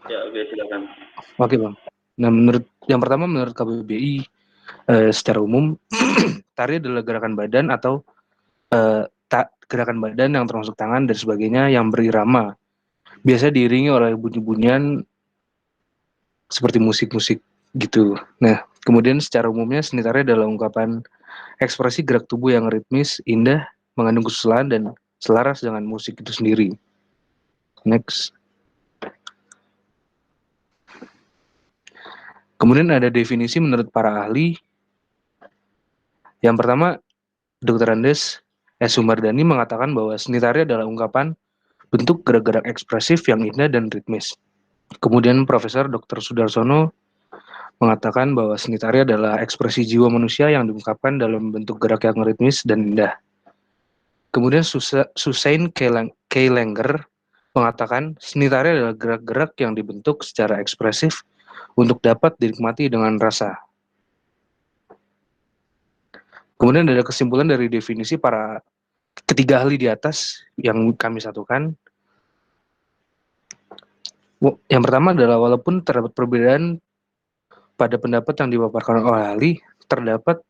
Ya, oke, silakan. Oke, Bang. Nah, yang pertama menurut KBBI secara umum tari adalah gerakan badan atau gerakan badan yang termasuk tangan dan sebagainya yang berirama. Biasa diiringi oleh bunyi-bunyian seperti musik-musik gitu. Nah, kemudian secara umumnya seni tari adalah ungkapan ekspresi gerak tubuh yang ritmis, indah, mengandung kesusahan dan selaras dengan musik itu sendiri. Next. Kemudian ada definisi menurut para ahli. Yang pertama, Dr. Andes S. Sumardani mengatakan bahwa seni tari adalah ungkapan bentuk gerak-gerak ekspresif yang indah dan ritmis. Kemudian Profesor Dr. Sudarsono mengatakan bahwa seni tari adalah ekspresi jiwa manusia yang diungkapkan dalam bentuk gerak yang ritmis dan indah. Kemudian Susain K. Langer mengatakan seni tari adalah gerak-gerak yang dibentuk secara ekspresif untuk dapat dinikmati dengan rasa. Kemudian ada kesimpulan dari definisi para ketiga ahli di atas yang kami satukan. Yang pertama adalah walaupun terdapat perbedaan pada pendapat yang dipaparkan oleh ahli, terdapat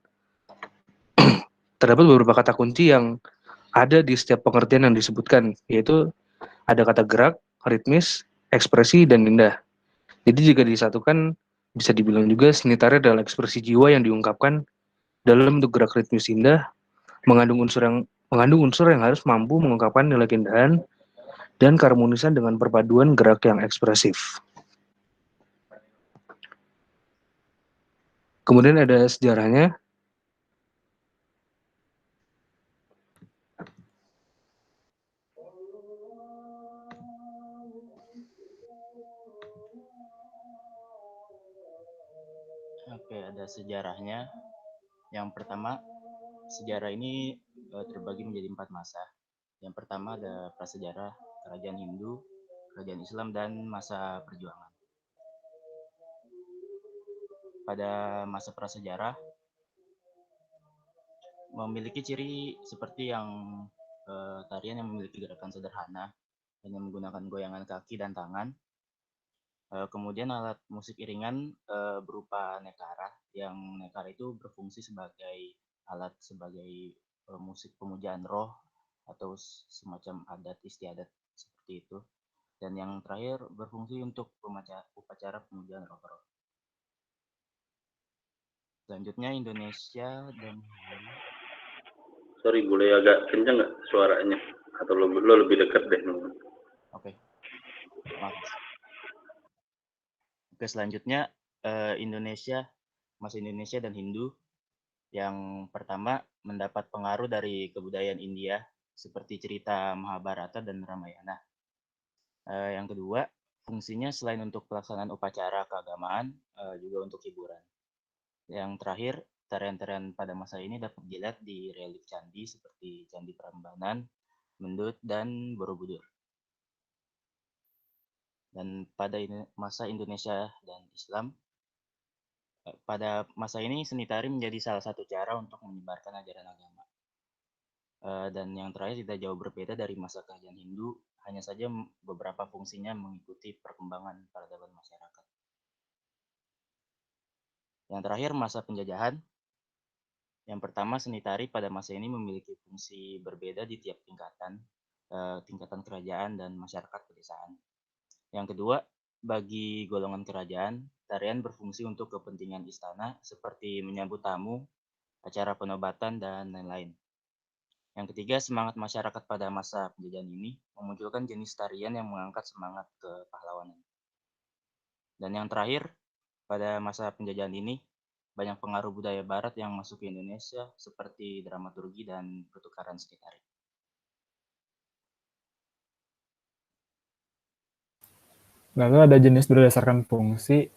beberapa kata kunci yang ada di setiap pengertian yang disebutkan, yaitu ada kata gerak, ritmis, ekspresi, dan indah. Jadi jika disatukan, bisa dibilang juga seni tari adalah ekspresi jiwa yang diungkapkan dalam bentuk gerak ritmis indah, mengandung unsur yang harus mampu mengungkapkan nilai keindahan dan keharmonisan dengan perpaduan gerak yang ekspresif. Kemudian ada sejarahnya. Oke, ada sejarahnya. Yang pertama, sejarah ini terbagi menjadi 4 masa. Yang pertama ada prasejarah, kerajaan Hindu, kerajaan Islam, dan masa perjuangan. Pada masa prasejarah, memiliki ciri seperti yang tarian yang memiliki gerakan sederhana, hanya menggunakan goyangan kaki dan tangan. Kemudian alat musik iringan berupa nekara, yang nekara itu berfungsi sebagai alat sebagai musik pemujaan roh atau semacam adat istiadat seperti itu. Dan yang terakhir berfungsi untuk upacara pemujaan roh-roh. Selanjutnya Indonesia dan Sorry, boleh agak kencang nggak suaranya? Atau lo lebih dekat deh. Oke. Maaf. Oke, selanjutnya masa Indonesia dan Hindu. Yang pertama mendapat pengaruh dari kebudayaan India seperti cerita Mahabharata dan Ramayana. Yang kedua, fungsinya selain untuk pelaksanaan upacara keagamaan, juga untuk hiburan. Yang terakhir, tarian-tarian pada masa ini dapat dilihat di relief candi seperti Candi Prambanan, Mendut, dan Borobudur. Dan pada masa Indonesia dan Islam, pada masa ini seni tari menjadi salah satu cara untuk menyebarkan ajaran agama. Dan yang terakhir tidak jauh berbeda dari masa kerajaan Hindu, hanya saja beberapa fungsinya mengikuti perkembangan peradaban masyarakat. Yang terakhir, masa penjajahan. Yang pertama, seni tari pada masa ini memiliki fungsi berbeda di tiap tingkatan kerajaan dan masyarakat pedesaan. Yang kedua, bagi golongan kerajaan, tarian berfungsi untuk kepentingan istana seperti menyambut tamu, acara penobatan, dan lain-lain. Yang ketiga, semangat masyarakat pada masa penjajahan ini memunculkan jenis tarian yang mengangkat semangat kepahlawanan. Dan yang terakhir, pada masa penjajahan ini, banyak pengaruh budaya barat yang masuk ke Indonesia seperti dramaturgi dan pertukaran seni tari. Lalu ada jenis berdasarkan fungsi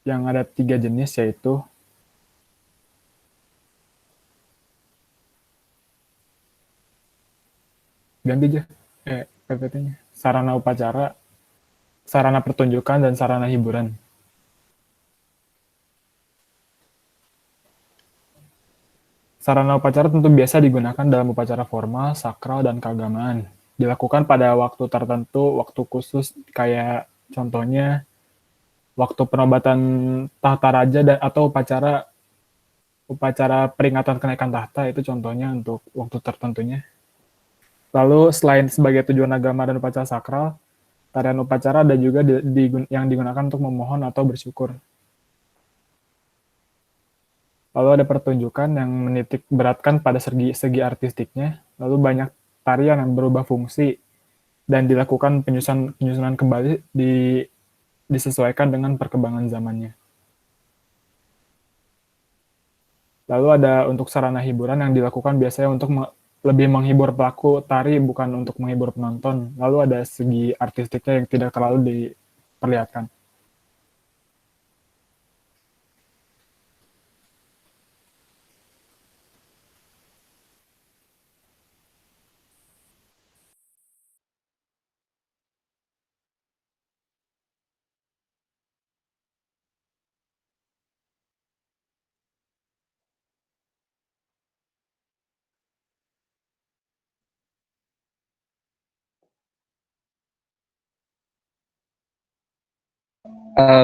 yang ada 3 jenis, yaitu ganti aja PPT-nya. Sarana upacara, sarana pertunjukan, dan sarana hiburan. Sarana upacara tentu biasa digunakan dalam upacara formal, sakral, dan keagamaan. dilakukan pada waktu tertentu, waktu khusus, kayak contohnya waktu penobatan tahta raja atau upacara peringatan kenaikan tahta, itu contohnya untuk waktu tertentunya. Lalu selain sebagai tujuan agama dan upacara sakral, tarian upacara ada juga yang digunakan untuk memohon atau bersyukur. Lalu ada pertunjukan yang menitik beratkan pada segi artistiknya, lalu banyak tarian yang berubah fungsi dan dilakukan penyusunan kembali disesuaikan dengan perkembangan zamannya. Lalu ada untuk sarana hiburan yang dilakukan biasanya untuk lebih menghibur pelaku tari, bukan untuk menghibur penonton. Lalu ada segi artistiknya yang tidak terlalu diperlihatkan.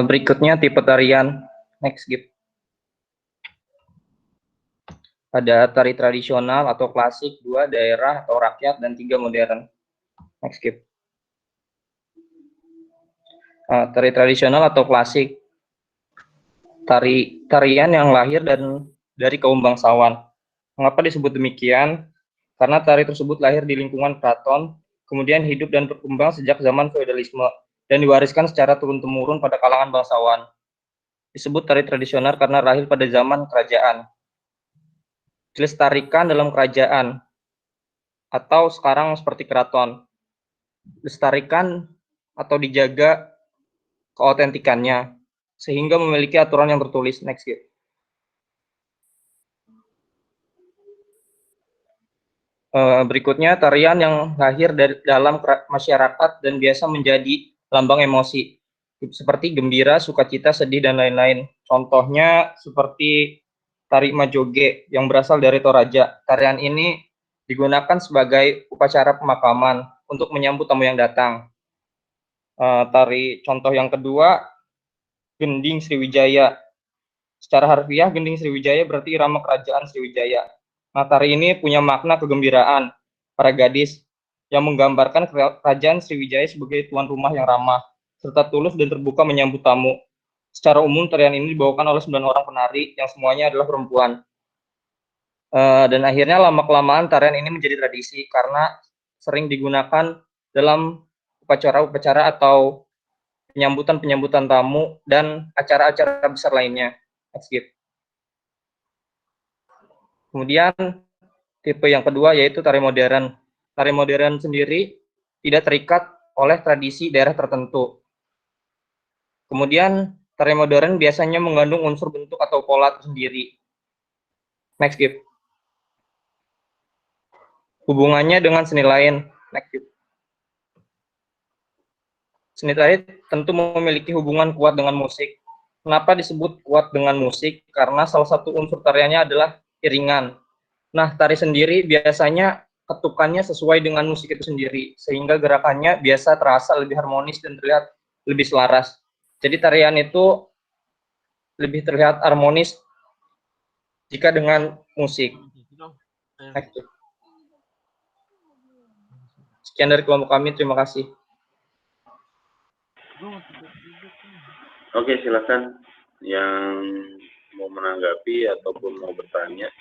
Berikutnya tipe tarian. Next, skip. Ada tari tradisional atau klasik, 2 daerah atau rakyat, dan 3 modern. Next, skip. Tari tradisional atau klasik. Tarian yang lahir dari kaum bangsawan. Mengapa disebut demikian? Karena tari tersebut lahir di lingkungan keraton, kemudian hidup dan berkembang sejak zaman feodalisme, dan diwariskan secara turun-temurun pada kalangan bangsawan. Disebut tari tradisional karena lahir pada zaman kerajaan. Dilestarikan dalam kerajaan, atau sekarang seperti keraton. Dilestarikan atau dijaga keautentikannya, sehingga memiliki aturan yang tertulis. Next, skip. Berikutnya tarian yang lahir dari dalam masyarakat dan biasa menjadi lambang emosi, seperti gembira, sukacita, sedih, dan lain-lain. Contohnya seperti tari Majoge yang berasal dari Toraja. Tarian ini digunakan sebagai upacara pemakaman untuk menyambut tamu yang datang. Tari contoh yang kedua, Gending Sriwijaya. Secara harfiah, Gending Sriwijaya berarti irama kerajaan Sriwijaya. Nah, tari ini punya makna kegembiraan para gadis yang menggambarkan kerajaan Sriwijaya sebagai tuan rumah yang ramah, serta tulus dan terbuka menyambut tamu. Secara umum, tarian ini dibawakan oleh 9 orang penari yang semuanya adalah perempuan. Dan akhirnya lama-kelamaan tarian ini menjadi tradisi karena sering digunakan dalam upacara-upacara atau penyambutan-penyambutan tamu dan acara-acara besar lainnya. Skip. Kemudian tipe yang kedua yaitu tari modern. Tari modern sendiri tidak terikat oleh tradisi daerah tertentu. Kemudian tari modern biasanya mengandung unsur bentuk atau pola tersendiri. Next, skip. Hubungannya dengan seni lain. Next, skip. Seni tari tentu memiliki hubungan kuat dengan musik. Kenapa disebut kuat dengan musik? Karena salah satu unsur tariannya adalah iringan. Nah, tari sendiri biasanya ketukannya sesuai dengan musik itu sendiri, sehingga gerakannya biasa terasa lebih harmonis dan terlihat lebih selaras. Jadi tarian itu lebih terlihat harmonis jika dengan musik. Sekian dari kelompok kami, terima kasih. Oke, silakan yang mau menanggapi ataupun mau bertanya.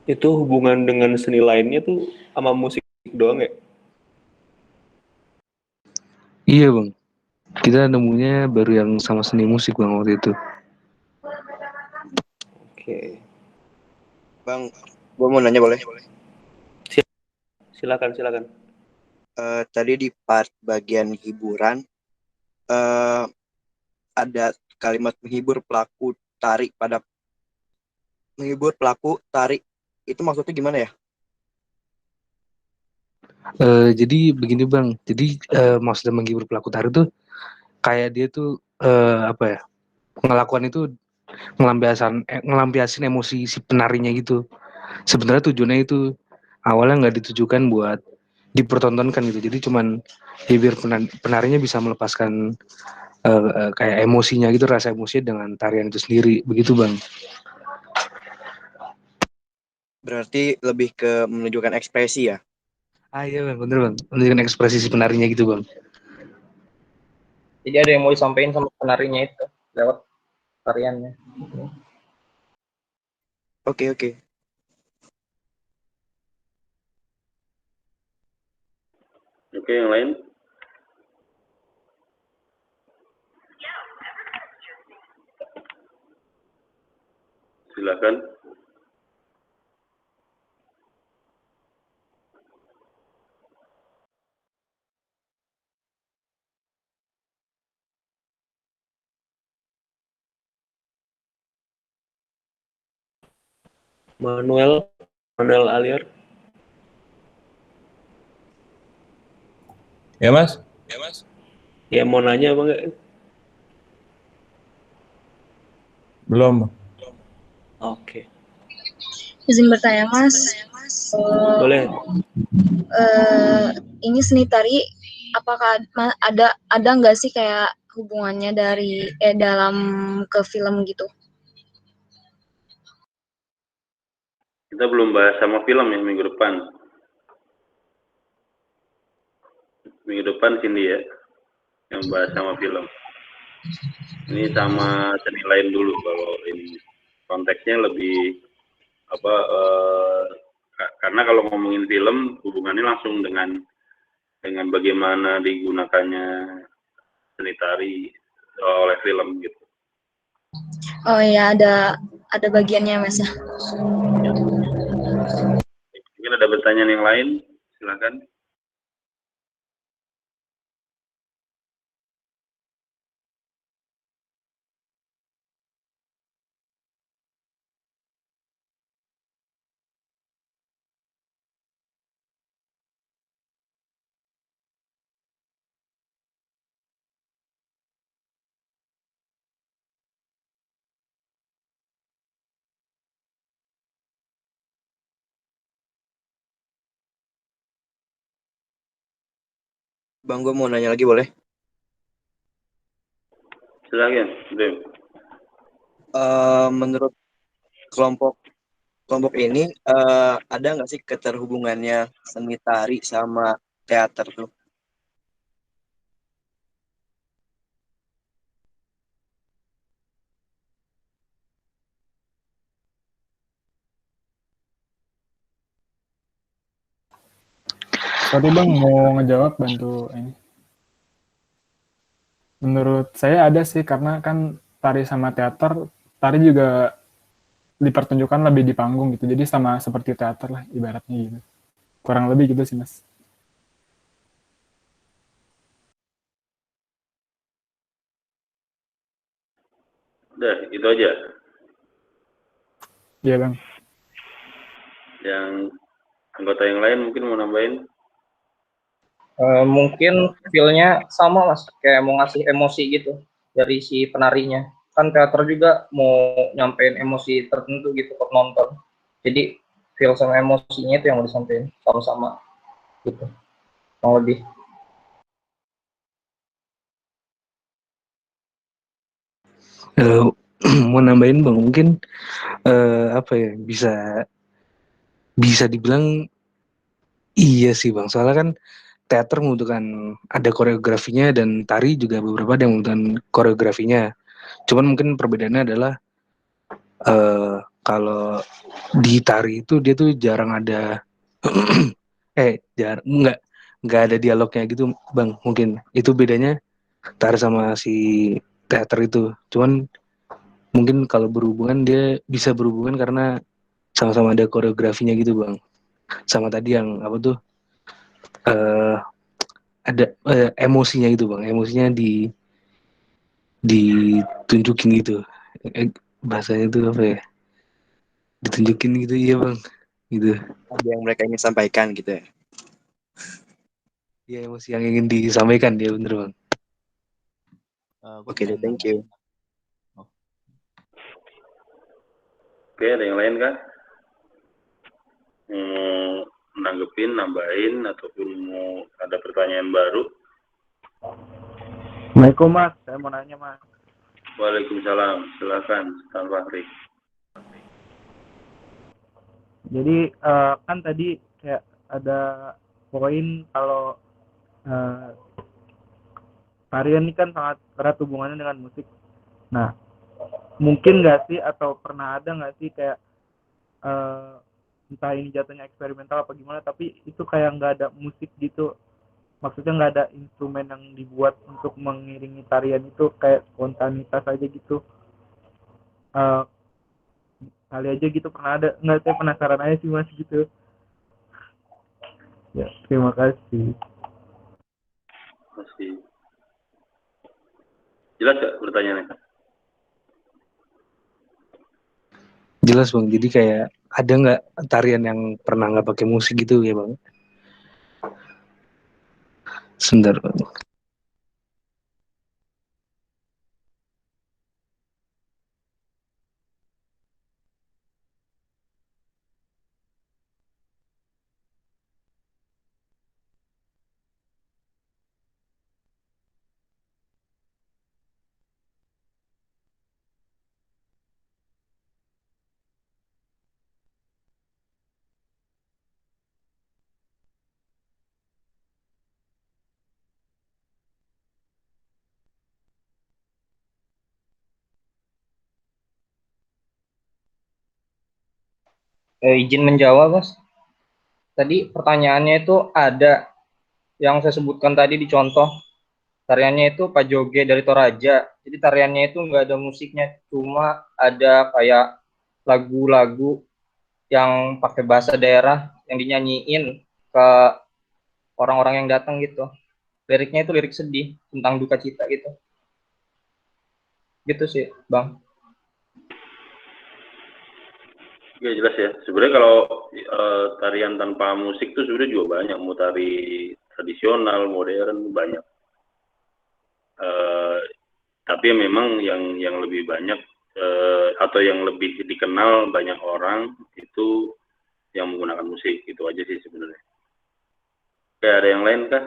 Itu hubungan dengan seni lainnya tuh sama musik doang ya? Iya bang, kita nemunya baru yang sama seni musik bang waktu itu. Oke. Bang, gue mau nanya boleh? Silakan. Tadi di part bagian hiburan ada kalimat menghibur pelaku tari itu maksudnya gimana ya? Jadi begini Bang, jadi maksudnya menghibur pelaku tari tuh kayak dia tuh apa ya, ngelakukan itu ngelampiasin emosi si penarinya gitu. Sebenarnya tujuannya itu awalnya nggak ditujukan buat dipertontonkan gitu, jadi cuman ya biar penarinya bisa melepaskan kayak emosinya gitu, rasa emosinya dengan tarian itu sendiri, begitu Bang. Berarti lebih ke menunjukkan ekspresi ya? Iya Bang, bener Bang, menunjukkan ekspresi si penarinya gitu Bang. Jadi ada yang mau disampaikan sama penarinya itu lewat tariannya. Oke. Oke, yang lain? Silakan. Manuel Aliar. Ya Mas? Ya mau nanya apa enggak? Belum. Oke. Izin bertanya Mas, Boleh. ini seni tari apakah ada nggak sih kayak hubungannya dari dalam ke film gitu? Kita belum bahas sama film ya minggu depan. Minggu depan Cindy ya, yang bahas sama film. Ini sama seni lain dulu kalau ini konteksnya lebih apa karena kalau ngomongin film hubungannya langsung dengan bagaimana digunakannya seni tari oleh film gitu. Oh iya, ada bagiannya Mas ya. Mungkin ada pertanyaan yang lain, silakan. Bang, gue mau nanya lagi boleh? Silakan, Dem. Menurut kelompok ini ada nggak sih keterhubungannya seni tari sama teater tuh? Sorry Bang, mau ngejawab bantu ini. Menurut saya ada sih, karena kan tari sama teater, tari juga dipertunjukkan lebih di panggung gitu. Jadi sama seperti teater lah ibaratnya gitu. Kurang lebih gitu sih Mas. Udah, itu aja. Iya Bang. Yang anggota yang lain mungkin mau nambahin. Mungkin feel-nya sama Mas, kayak mau ngasih emosi gitu dari si penarinya. Kan teater juga mau nyampein emosi tertentu gitu ke penonton. Jadi feel sama emosinya itu yang mau disampaikan sama-sama gitu. Kurang lebih. Mau nambahin Bang, mungkin apa ya, bisa dibilang iya sih Bang, soalnya kan teater membutuhkan ada koreografinya dan tari juga beberapa ada yang membutuhkan koreografinya. Cuman mungkin perbedaannya adalah kalau di tari itu dia tuh jarang ada nggak ada dialognya gitu Bang. Mungkin itu bedanya tari sama si teater itu. Cuman mungkin kalau berhubungan dia bisa berhubungan karena sama-sama ada koreografinya gitu Bang. Sama tadi yang apa tuh eh ada emosinya itu bang, emosinya ditunjukin gitu. Bahasanya itu apa ya, ditunjukin gitu, iya bang, gitu. Ada yang mereka ingin sampaikan gitu ya. Ya emosi yang ingin disampaikan, dia bener bang. Gue Oke deh, pengen thank you. nambahin. Oh, Oke, ada yang lain kah? Nanggepin, nambahin, ataupun mau ada pertanyaan baru? Assalamualaikum Mas, saya mau nanya Mas. Waalaikumsalam, silakan, Ustaz Fahri. Jadi kan tadi kayak ada poin kalau eh, tarian ini kan sangat erat hubungannya dengan musik. Nah, mungkin nggak sih atau pernah ada nggak sih kayak eh, entah ini jatuhnya eksperimental apa gimana, tapi itu kayak nggak ada musik gitu. Maksudnya nggak ada instrumen yang dibuat untuk mengiringi tarian itu, kayak spontanitas aja gitu. Eh, Kali aja gitu pernah ada nggak, saya penasaran aja sih Mas gitu. Ya, terima kasih. Masih jelas nggak pertanyaannya? Jelas bang, jadi kayak ada nggak tarian yang pernah nggak pakai musik gitu ya bang? Sebentar bang. Izin menjawab, Mas. Tadi pertanyaannya itu ada yang saya sebutkan tadi di contoh. Tariannya itu Pak Joge dari Toraja. Jadi tariannya itu nggak ada musiknya, cuma ada kayak lagu-lagu yang pakai bahasa daerah yang dinyanyiin ke orang-orang yang datang gitu. Liriknya itu lirik sedih tentang duka cita gitu. Gitu sih, Bang. Ya jelas ya. Sebenarnya kalau tarian tanpa musik tuh sebenarnya juga banyak. Mau tari tradisional, modern, banyak. Tapi memang yang lebih banyak atau yang lebih dikenal banyak orang itu yang menggunakan musik. Itu aja sih sebenarnya. Oke, ada yang lain kah?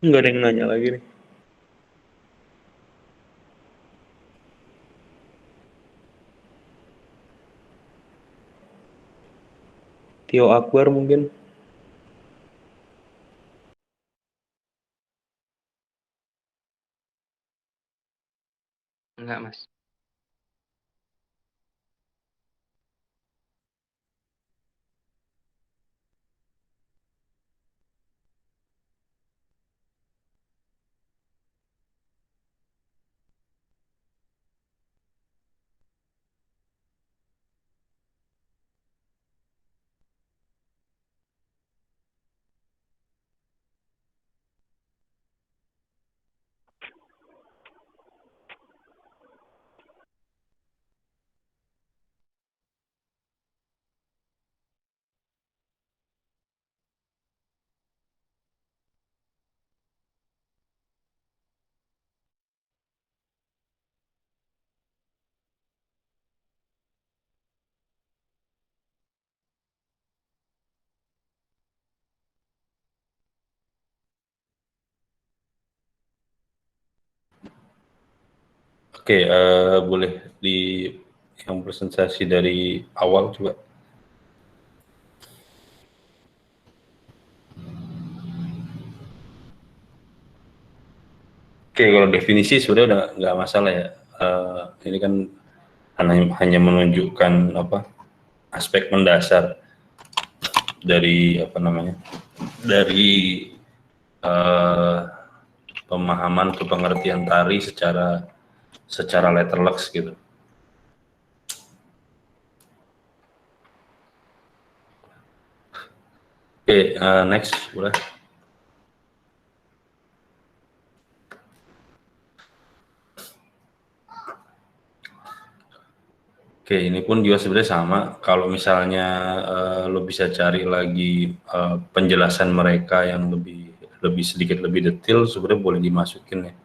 Nggak ada yang nanya lagi nih. Tio Akbar mungkin. Enggak mas. Oke, boleh di yang presentasi dari awal coba. Oke, kalau definisi sudah udah nggak masalah ya. Ini kan hanya menunjukkan apa aspek mendasar dari apa namanya dari pemahaman atau pengertian tari secara letterlux gitu. Oke, next boleh. Oke, ini pun juga sebenarnya sama. Kalau misalnya lo bisa cari lagi penjelasan mereka yang lebih sedikit lebih detail, sebenarnya boleh dimasukin ya,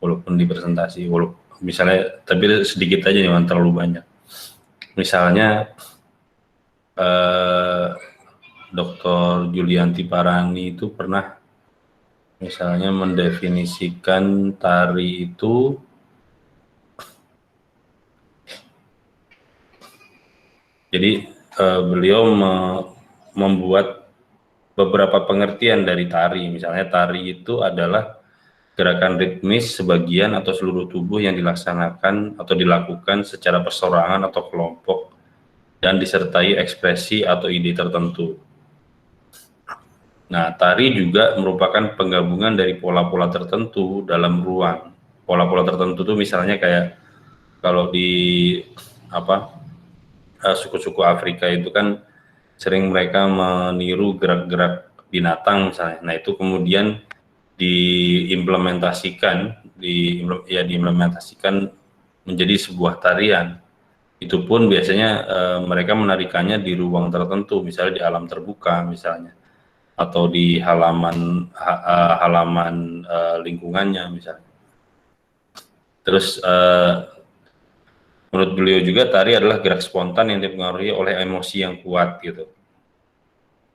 walaupun di presentasi, walaupun misalnya, tapi sedikit aja jangan terlalu banyak. Misalnya Dr. Julianti Parani itu pernah misalnya mendefinisikan tari itu jadi beliau membuat beberapa pengertian dari tari. Misalnya tari itu adalah gerakan ritmis sebagian atau seluruh tubuh yang dilaksanakan atau dilakukan secara perseorangan atau kelompok dan disertai ekspresi atau ide tertentu. Nah, tari juga merupakan penggabungan dari pola-pola tertentu dalam ruang. Pola-pola tertentu itu misalnya kayak kalau di apa suku-suku Afrika itu kan sering mereka meniru gerak-gerak binatang misalnya. Nah, itu kemudian diimplementasikan menjadi sebuah tarian. Itu pun biasanya mereka menarikannya di ruang tertentu, misalnya di alam terbuka misalnya, atau di halaman lingkungannya misalnya. Terus menurut beliau juga tari adalah gerak spontan yang dipengaruhi oleh emosi yang kuat gitu.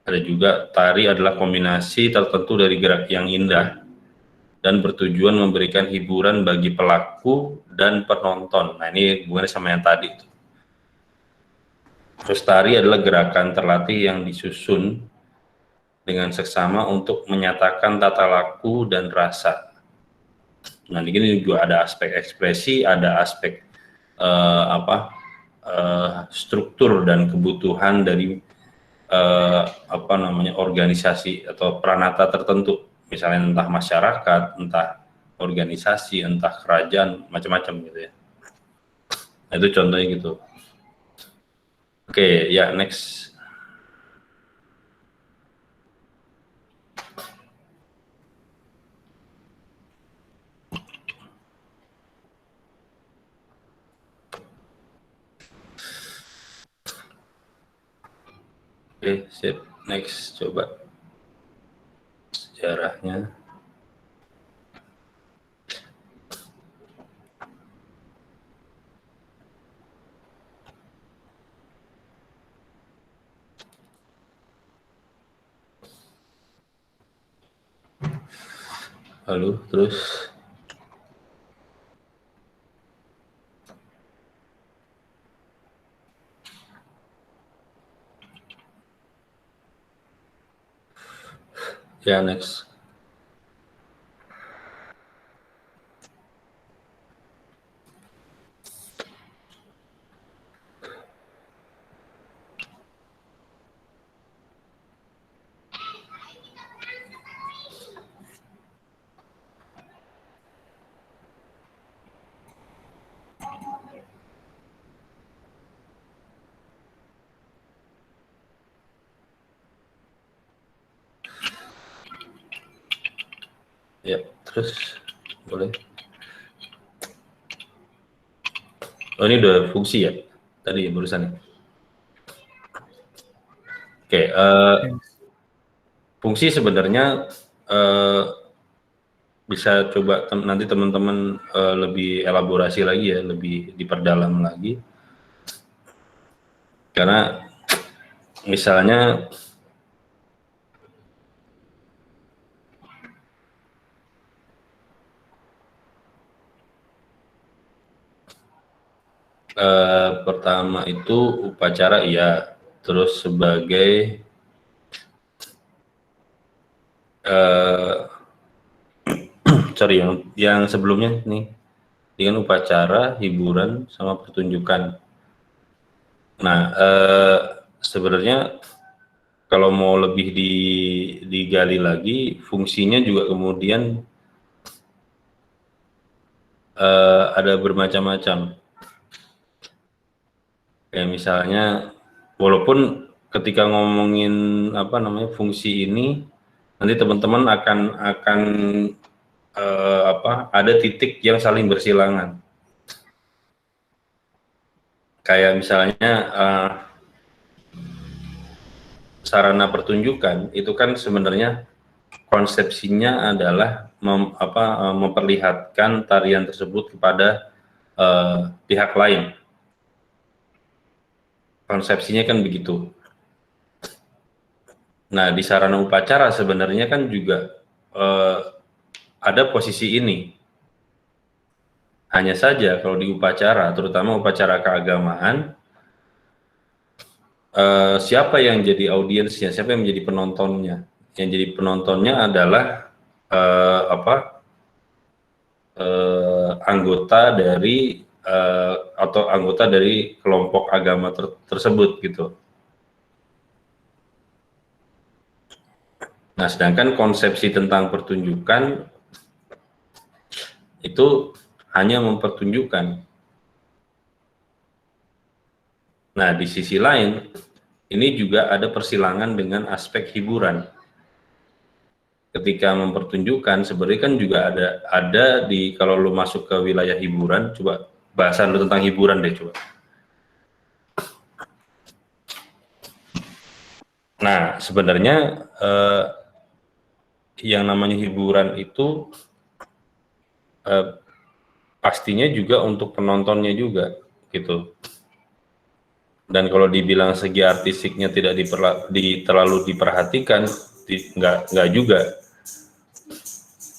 Ada juga tari adalah kombinasi tertentu dari gerak yang indah dan bertujuan memberikan hiburan bagi pelaku dan penonton. Nah, ini hubungannya sama yang tadi. Terus tari adalah gerakan terlatih yang disusun dengan seksama untuk menyatakan tata laku dan rasa. Nah, di sini juga ada aspek ekspresi, ada aspek struktur dan kebutuhan dari organisasi atau peranata tertentu, misalnya entah masyarakat, entah organisasi, entah kerajaan, macam-macam gitu ya. Nah, itu contohnya gitu. Oke, ya next. Oke, sip. Next, coba sejarahnya. Lalu terus ya next. Ya, terus boleh. Oh, ini udah fungsi ya? Tadi barusan. Oke, fungsi sebenarnya bisa coba nanti teman-teman lebih elaborasi lagi ya, lebih diperdalam lagi. Karena misalnya Pertama itu upacara iya, terus sebagai sorry yang sebelumnya nih dengan upacara, hiburan, sama pertunjukan. Nah, sebenarnya kalau mau lebih digali lagi, fungsinya juga kemudian ada bermacam-macam. Kayak misalnya, walaupun ketika ngomongin apa namanya fungsi ini, nanti teman-teman akan ada titik yang saling bersilangan. Kayak misalnya sarana pertunjukan itu kan sebenarnya konsepsinya adalah memperlihatkan tarian tersebut kepada pihak lain. Konsepsinya kan begitu. Nah, di sarana upacara sebenarnya kan juga ada posisi ini. Hanya saja kalau di upacara, terutama upacara keagamaan, siapa yang jadi audiensnya, siapa yang menjadi penontonnya? Yang jadi penontonnya adalah anggota dari atau anggota dari kelompok agama tersebut gitu. Nah, sedangkan konsepsi tentang pertunjukan itu hanya mempertunjukkan. Nah, di sisi lain, ini juga ada persilangan dengan aspek hiburan. Ketika mempertunjukkan, sebenarnya kan juga ada di, kalau lu masuk ke wilayah hiburan, coba bahasan lu tentang hiburan deh coba. Nah, sebenarnya yang namanya hiburan itu pastinya juga untuk penontonnya juga gitu. Dan kalau dibilang segi artistiknya tidak terlalu diperhatikan, nggak juga.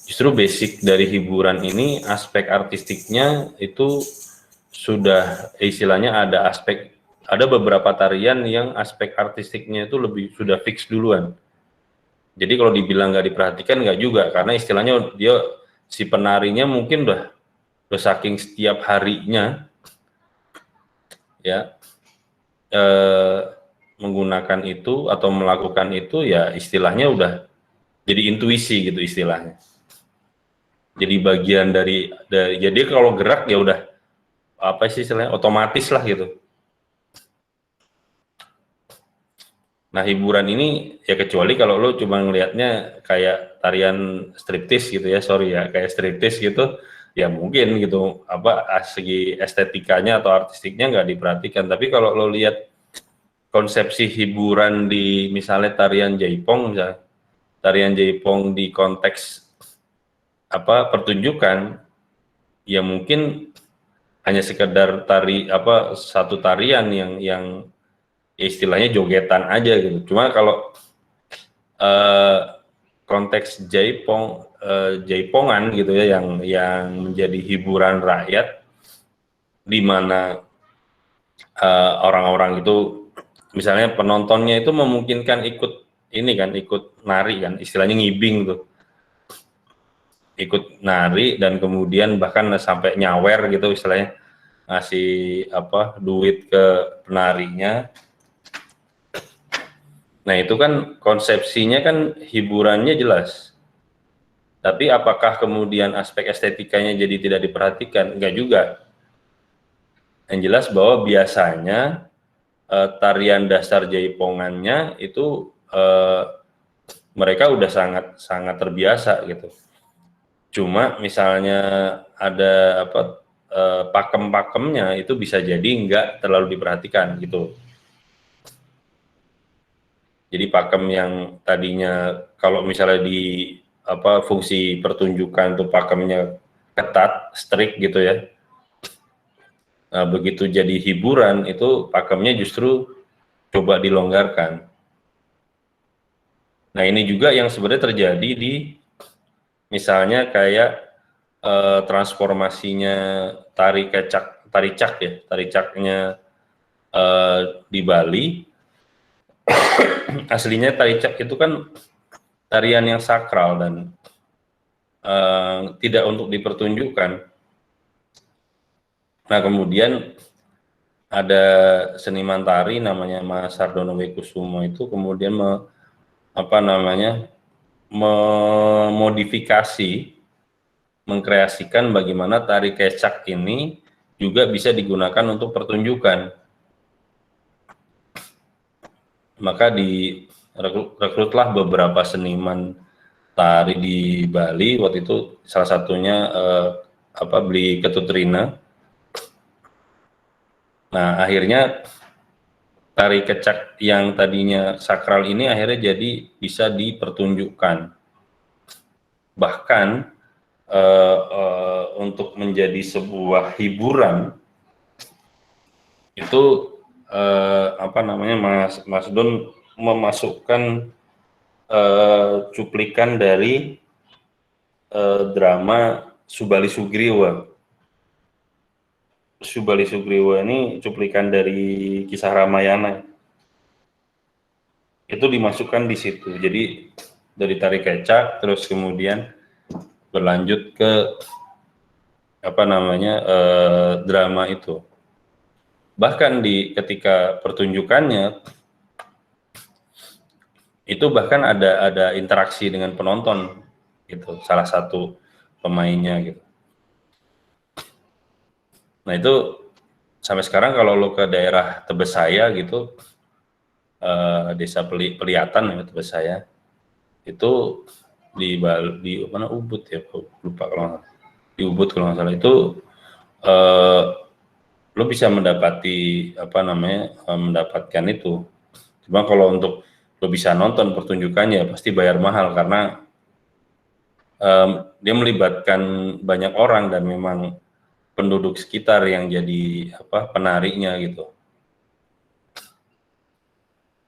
Justru basic dari hiburan ini, aspek artistiknya itu sudah istilahnya ada beberapa tarian yang aspek artistiknya itu sudah fix duluan. Jadi kalau dibilang nggak diperhatikan nggak juga, karena istilahnya dia si penarinya mungkin udah saking setiap harinya ya menggunakan itu atau melakukan itu, ya istilahnya udah jadi intuisi gitu istilahnya. Jadi bagian dari jadi kalau gerak ya udah apa sih istilahnya otomatis lah gitu. Nah, hiburan ini ya kecuali kalau lo cuma ngelihatnya kayak tarian striptis gitu ya, sorry ya, kayak striptis gitu, ya mungkin gitu segi estetikanya atau artistiknya nggak diperhatikan. Tapi kalau lo lihat konsepsi hiburan di misalnya tarian jaipong, misalnya tarian jaipong di konteks pertunjukan, ya mungkin hanya sekedar satu tarian yang istilahnya jogetan aja gitu. Cuma kalau konteks jaipongan gitu ya, yang menjadi hiburan rakyat, di mana orang-orang itu misalnya penontonnya itu memungkinkan ikut nari kan, istilahnya ngibing tuh, ikut nari dan kemudian bahkan sampai nyawer gitu istilahnya, ngasih duit ke penarinya. Nah, itu kan konsepsinya kan hiburannya jelas. Tapi apakah kemudian aspek estetikanya jadi tidak diperhatikan? Enggak juga. Yang jelas bahwa biasanya tarian dasar jaipongannya itu mereka udah sangat terbiasa gitu. Cuma misalnya ada pakem-pakemnya itu bisa jadi enggak terlalu diperhatikan gitu. Jadi pakem yang tadinya kalau misalnya di fungsi pertunjukan tuh pakemnya ketat, strict gitu ya. Nah, begitu jadi hiburan itu pakemnya justru coba dilonggarkan. Nah, ini juga yang sebenarnya terjadi di misalnya kayak transformasinya tari kecak taricak ya, taricaknya di Bali. Aslinya taricak itu kan tarian yang sakral dan tidak untuk dipertunjukkan. Nah, kemudian ada seniman tari namanya Mas Sardono Wekusumo itu kemudian memodifikasi, mengkreasikan bagaimana tari kecak ini juga bisa digunakan untuk pertunjukan. Maka direkrutlah beberapa seniman tari di Bali, waktu itu salah satunya Bli Ketutrina. Nah, akhirnya tari kecak yang tadinya sakral ini akhirnya jadi bisa dipertunjukkan. Bahkan untuk menjadi sebuah hiburan itu Mas Don memasukkan cuplikan dari drama Subali Sugriwa. Subali Sugriwa ini cuplikan dari kisah Ramayana. Itu dimasukkan di situ. Jadi dari tari kecak terus kemudian berlanjut ke drama itu. Bahkan ketika pertunjukannya itu bahkan ada interaksi dengan penonton gitu, salah satu pemainnya gitu. Nah, itu sampai sekarang kalau lo ke daerah Tebesaya gitu, desa Peliatan ya Tebesaya, itu di Ubud ya, lupa kalau nggak, di Ubud kalau nggak salah itu lo bisa mendapatkan itu. Cuma kalau untuk lo bisa nonton pertunjukannya pasti bayar mahal karena dia melibatkan banyak orang dan memang penduduk sekitar yang jadi penarinya gitu.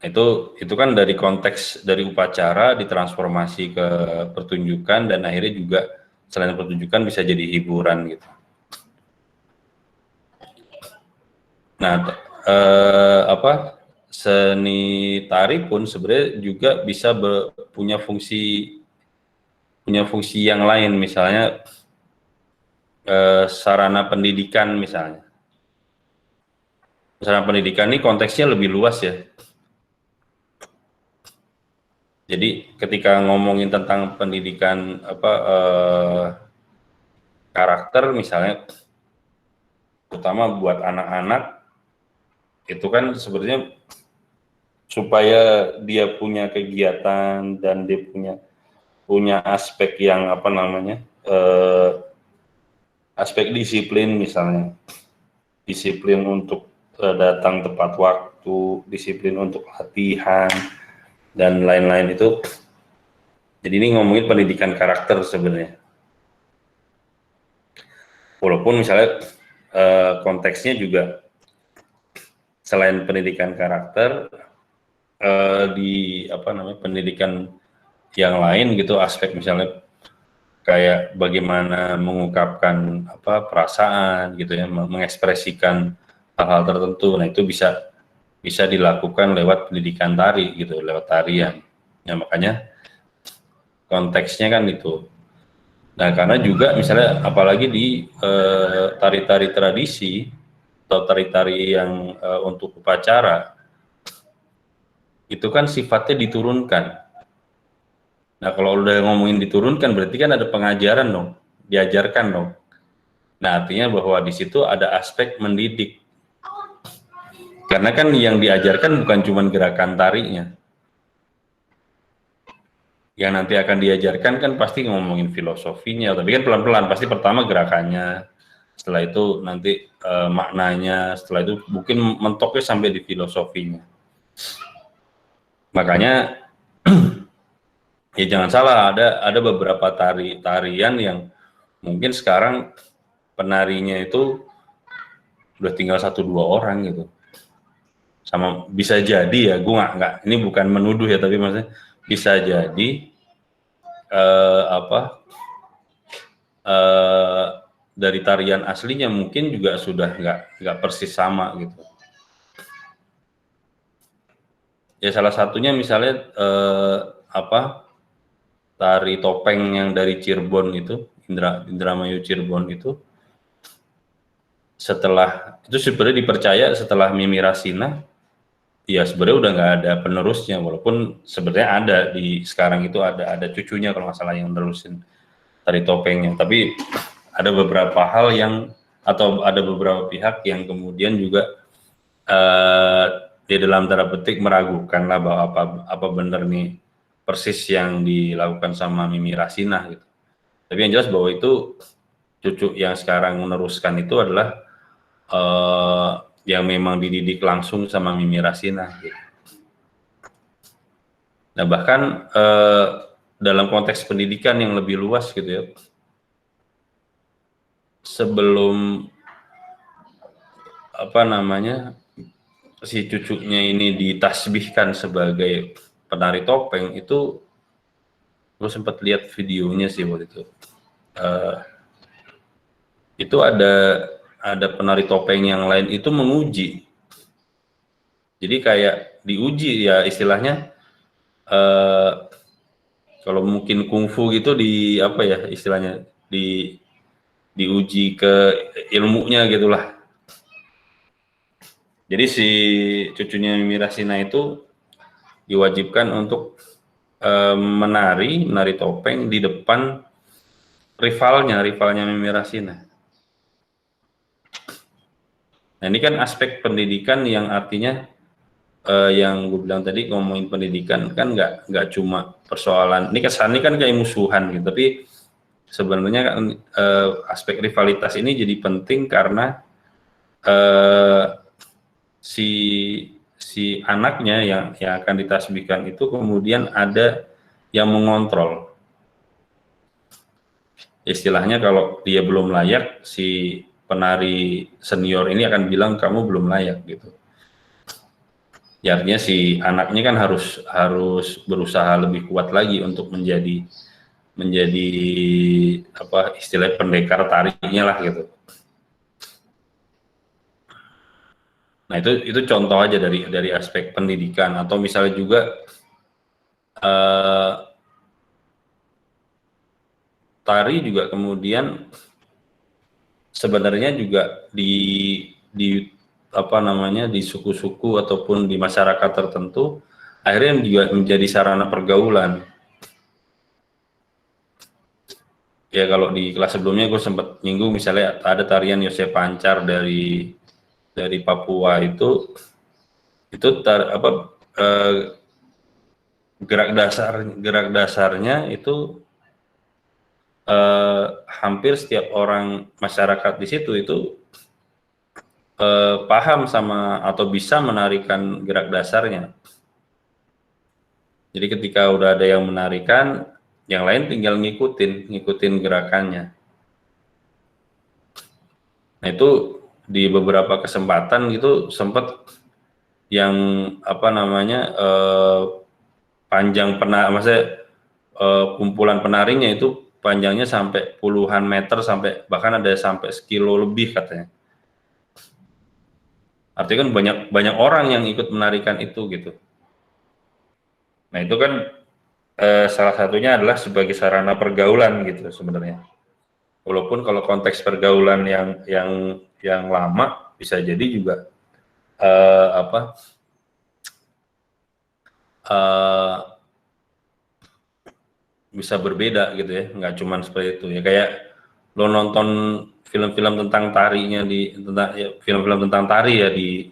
Itu kan dari konteks dari upacara ditransformasi ke pertunjukan dan akhirnya juga selain pertunjukan bisa jadi hiburan gitu. Nah, seni tari pun sebenarnya juga bisa punya fungsi yang lain, misalnya sarana pendidikan misalnya. Sarana pendidikan ini konteksnya lebih luas ya. Jadi ketika ngomongin tentang pendidikan karakter misalnya, terutama buat anak-anak, itu kan sebenarnya supaya dia punya kegiatan dan dia punya aspek yang aspek disiplin misalnya, disiplin untuk datang tepat waktu, disiplin untuk latihan dan lain-lain itu. Jadi ini ngomongin pendidikan karakter sebenarnya. Walaupun misalnya konteksnya juga selain pendidikan karakter di pendidikan yang lain gitu, aspek misalnya kayak bagaimana mengungkapkan perasaan gitu ya, mengekspresikan hal-hal tertentu. Nah, itu bisa dilakukan lewat pendidikan tari gitu, lewat tarian. Ya, makanya konteksnya kan itu. Nah, karena juga misalnya apalagi di tari-tari tradisi atau tari-tari yang untuk upacara, itu kan sifatnya diturunkan. Nah, kalau udah ngomongin diturunkan berarti kan ada pengajaran dong, diajarkan dong. Nah, artinya bahwa di situ ada aspek mendidik. Karena kan yang diajarkan bukan cuma gerakan tarinya. Yang nanti akan diajarkan kan pasti ngomongin filosofinya, tapi kan pelan-pelan, pasti pertama gerakannya, setelah itu nanti maknanya, setelah itu mungkin mentoknya sampai di filosofinya. Makanya ya jangan salah, ada beberapa tarian yang mungkin sekarang penarinya itu udah tinggal 1-2 orang gitu. Sama bisa jadi ya, gue nggak ini bukan menuduh ya, tapi maksudnya bisa jadi dari tarian aslinya mungkin juga sudah nggak persis sama gitu. Ya salah satunya misalnya tari topeng yang dari Cirebon itu, Indramayu Cirebon itu, setelah itu sebenarnya dipercaya setelah Mimi Rasina, ya sebenarnya udah nggak ada penerusnya, walaupun sebenarnya ada sekarang itu ada cucunya kalau nggak salah yang nerusin tari topengnya, tapi ada beberapa hal atau ada beberapa pihak yang kemudian juga di dalam tanda petik meragukan lah bahwa apa benar nih persis yang dilakukan sama Mimi Rasina gitu. Tapi yang jelas bahwa itu cucu yang sekarang meneruskan itu adalah yang memang dididik langsung sama Mimi Rasina gitu. Nah bahkan dalam konteks pendidikan yang lebih luas gitu ya, sebelum si cucunya ini ditasbihkan sebagai penari topeng itu, gue sempat lihat videonya sih waktu itu. Itu ada penari topeng yang lain itu menguji. Jadi kayak diuji ya istilahnya, kalau mungkin kungfu gitu istilahnya diuji ke ilmunya gitulah. Jadi si cucunya Mimi Rasina itu diwajibkan untuk menari topeng di depan rivalnya Mimi Rasina. Nah ini kan aspek pendidikan yang artinya yang gue bilang tadi, ngomongin pendidikan kan nggak cuma persoalan ini kesannya kan kayak musuhan gitu, tapi sebenarnya kan aspek rivalitas ini jadi penting karena si anaknya yang akan ditasbihkan itu kemudian ada yang mengontrol. Istilahnya kalau dia belum layak, si penari senior ini akan bilang kamu belum layak gitu. Ya, artinya si anaknya kan harus berusaha lebih kuat lagi untuk menjadi istilah pendekar tarinya lah gitu. Nah itu contoh aja dari aspek pendidikan, atau misalnya juga tari juga kemudian sebenarnya juga di suku-suku ataupun di masyarakat tertentu akhirnya juga menjadi sarana pergaulan. Ya kalau di kelas sebelumnya gue sempat nyinggung misalnya ada tarian Yose Pancar dari Papua itu gerak dasarnya itu hampir setiap orang masyarakat di situ itu paham sama atau bisa menarikan gerak dasarnya. Jadi ketika udah ada yang menarikan, yang lain tinggal ngikutin gerakannya. Nah itu di beberapa kesempatan gitu sempat yang panjang kumpulan penarinya itu panjangnya sampai puluhan meter, bahkan ada sampai sekilo lebih katanya. Artinya kan banyak orang yang ikut menarikan itu gitu. Nah itu kan salah satunya adalah sebagai sarana pergaulan gitu sebenarnya. Walaupun kalau konteks pergaulan yang lama bisa jadi juga bisa berbeda gitu ya, nggak cuma seperti itu ya. Kayak lo nonton film-film tentang tarinya film-film tentang tari ya di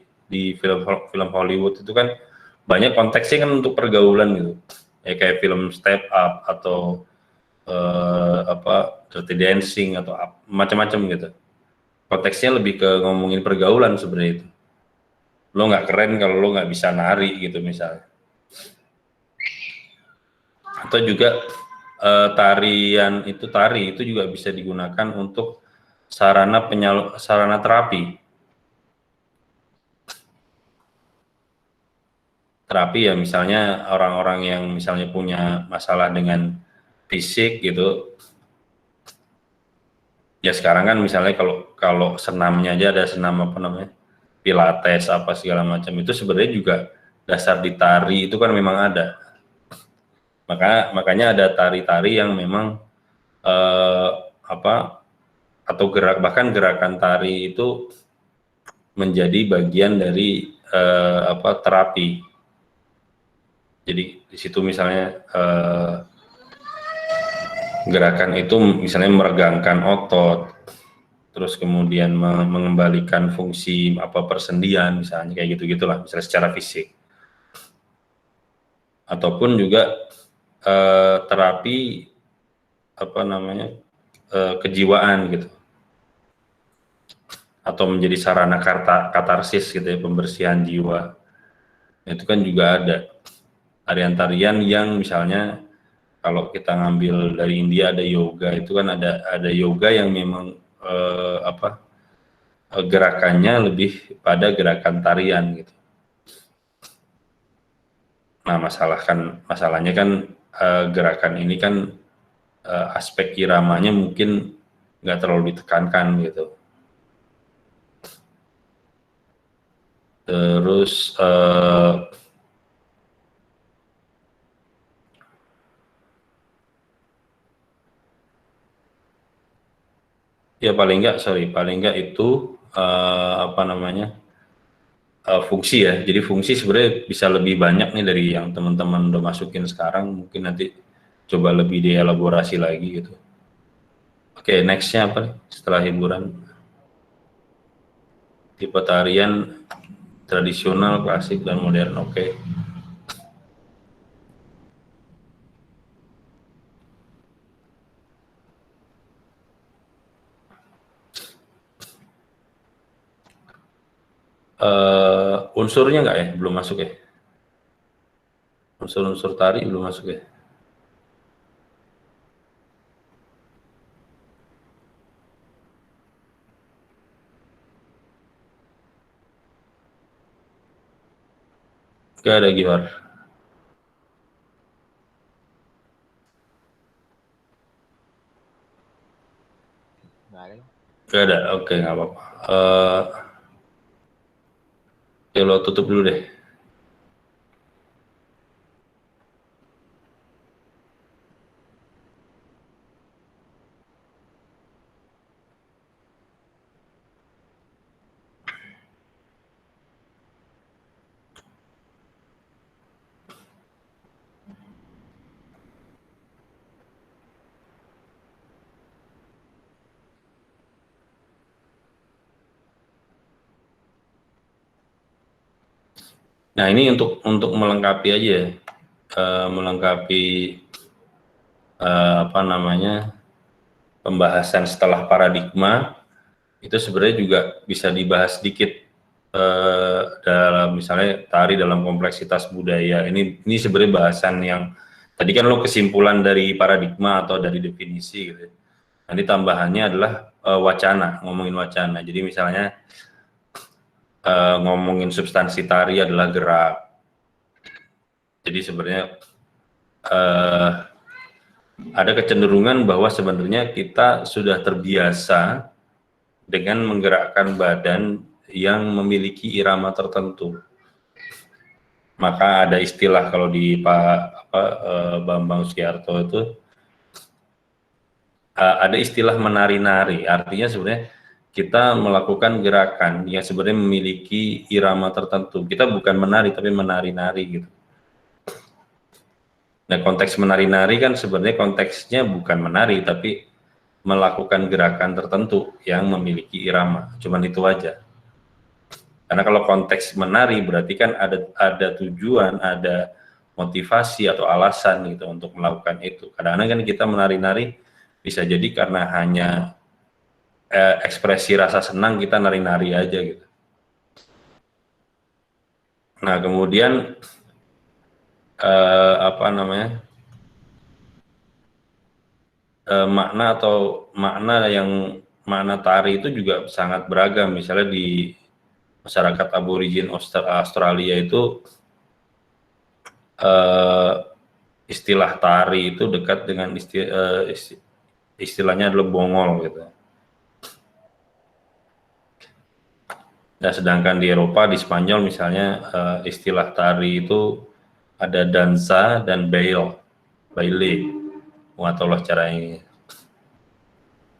film Hollywood itu kan banyak konteksnya kan untuk pergaulan gitu ya, kayak film Step Up atau Dirty Dancing atau macam-macam gitu. Konteksnya lebih ke ngomongin pergaulan sebenarnya itu. Lo nggak keren kalau lo nggak bisa nari gitu misalnya. Atau juga tari itu juga bisa digunakan untuk sarana terapi. Terapi ya misalnya orang-orang yang misalnya punya masalah dengan fisik gitu, Ya sekarang kan misalnya kalau senamnya aja ada senam apa namanya, pilates apa segala macam, itu sebenarnya juga dasar di tari itu kan memang ada. Makanya ada tari-tari yang memang atau bahkan gerakan tari itu menjadi bagian dari terapi. Jadi di situ misalnya gerakan itu misalnya meregangkan otot, terus kemudian mengembalikan fungsi persendian misalnya, kayak gitu-gitulah misalnya secara fisik. Ataupun juga terapi kejiwaan gitu, atau menjadi sarana katarsis gitu ya, pembersihan jiwa. Itu kan juga ada tarian-tarian yang misalnya kalau kita ngambil dari India ada yoga, itu kan ada yoga yang memang gerakannya lebih pada gerakan tarian gitu. Nah masalahnya kan gerakan ini kan aspek iramanya mungkin nggak terlalu ditekankan gitu. Terus ya paling nggak itu fungsi ya. Jadi fungsi sebenarnya bisa lebih banyak nih dari yang teman-teman udah masukin sekarang. Mungkin nanti coba lebih dielaborasi lagi gitu. Oke, nextnya apa nih setelah hiburan? Tipe tarian tradisional, klasik, dan modern. Oke. Unsurnya nggak ya? Belum masuk ya? Unsur-unsur tari belum masuk ya? Gak ada Gihar. Gak ada, oke nggak apa-apa. Ya lo tutup dulu deh. Nah ini untuk melengkapi aja, melengkapi pembahasan setelah paradigma, itu sebenarnya juga bisa dibahas sedikit dalam misalnya tari dalam kompleksitas budaya. Ini sebenarnya bahasan yang tadi kan lo kesimpulan dari paradigma atau dari definisi gitu. Nanti tambahannya adalah wacana, ngomongin wacana. Jadi misalnya ngomongin substansi tari adalah gerak. Jadi sebenarnya ada kecenderungan bahwa sebenarnya kita sudah terbiasa dengan menggerakkan badan yang memiliki irama tertentu. Maka ada istilah kalau di Bambang Sugiarto itu ada istilah menari-nari. Artinya sebenarnya kita melakukan gerakan yang sebenarnya memiliki irama tertentu. Kita bukan menari tapi menari-nari gitu. Nah konteks menari-nari kan sebenarnya konteksnya bukan menari tapi melakukan gerakan tertentu yang memiliki irama. Cuman itu aja. Karena kalau konteks menari berarti kan ada tujuan, ada motivasi atau alasan gitu untuk melakukan itu. Kadang-kadang kan kita menari-nari bisa jadi karena hanya ekspresi rasa senang kita nari-nari aja gitu. Nah kemudian makna tari itu juga sangat beragam. Misalnya di masyarakat aborigin Australia itu istilah tari itu dekat dengan istilahnya adalah bongol gitu. Nah, sedangkan di Eropa, di Spanyol misalnya istilah tari itu ada dansa dan baile, atau caranya.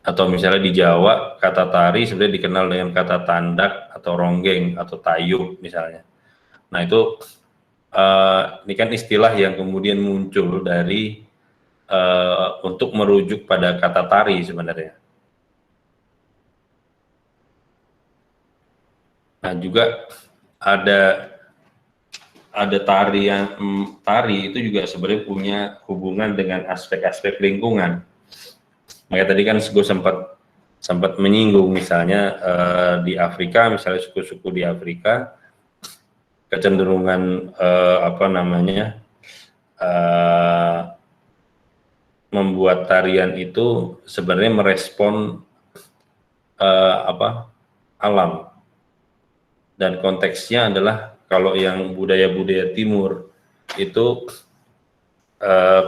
Atau misalnya di Jawa, kata tari sebenarnya dikenal dengan kata tandak atau ronggeng atau tayub misalnya. Nah itu ini kan istilah yang kemudian muncul dari untuk merujuk pada kata tari sebenarnya. Nah juga ada tari itu juga sebenarnya punya hubungan dengan aspek-aspek lingkungan. Makanya tadi kan gue sempat menyinggung misalnya di Afrika, misalnya suku-suku di Afrika kecenderungan membuat tarian itu sebenarnya merespon alam, dan konteksnya adalah kalau yang budaya-budaya timur itu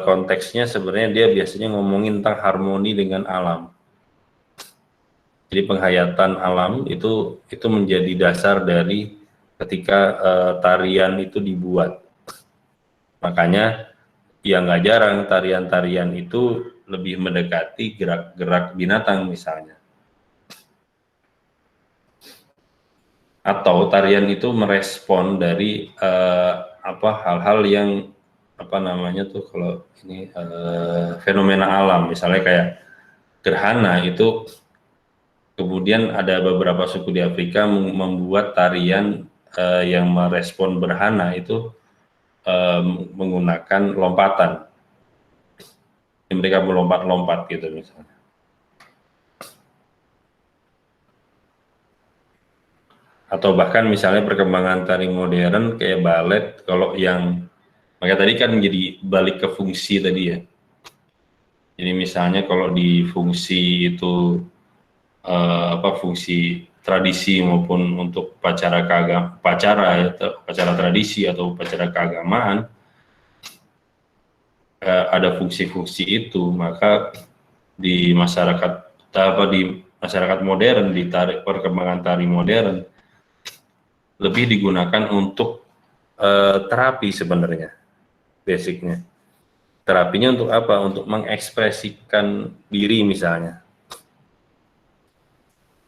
konteksnya sebenarnya dia biasanya ngomongin tentang harmoni dengan alam. Jadi penghayatan alam itu menjadi dasar dari ketika tarian itu dibuat. Makanya ya nggak jarang tarian-tarian itu lebih mendekati gerak-gerak binatang misalnya. Atau tarian itu merespon dari hal-hal yang kalau ini fenomena alam, misalnya kayak gerhana itu. Kemudian ada beberapa suku di Afrika membuat tarian yang merespon gerhana itu menggunakan lompatan. Mereka melompat-lompat gitu misalnya. Atau bahkan misalnya perkembangan tari modern kayak balet, kalau yang makanya tadi kan jadi balik ke fungsi tadi ya. Jadi misalnya kalau di fungsi itu fungsi tradisi maupun untuk upacara tradisi atau upacara keagamaan ada fungsi-fungsi itu, maka di masyarakat modern, di perkembangan tari modern lebih digunakan untuk terapi sebenarnya, basicnya. Terapinya untuk apa? Untuk mengekspresikan diri misalnya.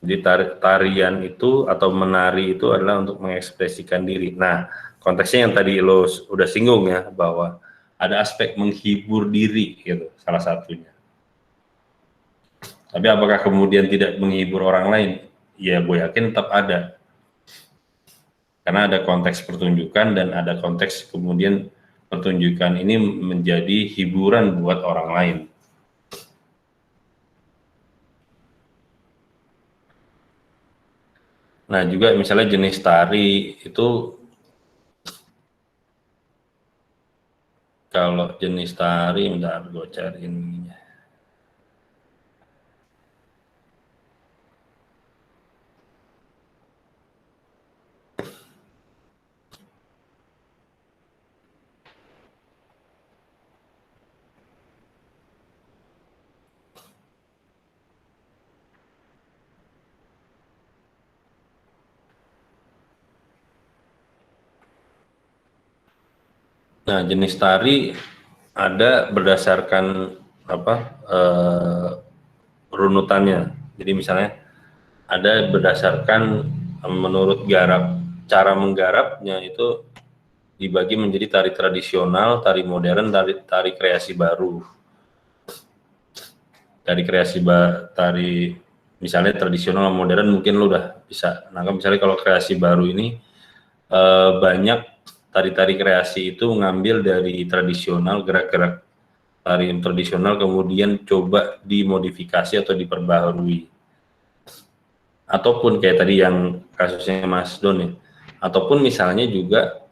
Jadi tarian itu atau menari itu adalah untuk mengekspresikan diri. Nah, konteksnya yang tadi lo udah singgung ya, bahwa ada aspek menghibur diri gitu, salah satunya. Tapi apakah kemudian tidak menghibur orang lain? Ya, gue yakin tetap ada. Karena ada konteks pertunjukan dan ada konteks kemudian pertunjukan ini menjadi hiburan buat orang lain. Nah juga misalnya jenis tari itu, kalau jenis tari, bentar gue cari ininya. Nah, jenis tari ada berdasarkan runutannya. Jadi misalnya ada berdasarkan menurut cara menggarapnya itu dibagi menjadi tari tradisional, tari modern, tari kreasi baru. Tari misalnya tradisional modern mungkin lu udah bisa nangkap. Misalnya kalau kreasi baru ini banyak tari-tari kreasi itu mengambil dari tradisional, gerak-gerak tari tradisional kemudian coba dimodifikasi atau diperbaharui. Ataupun kayak tadi yang kasusnya Mas Don ya. Ataupun misalnya juga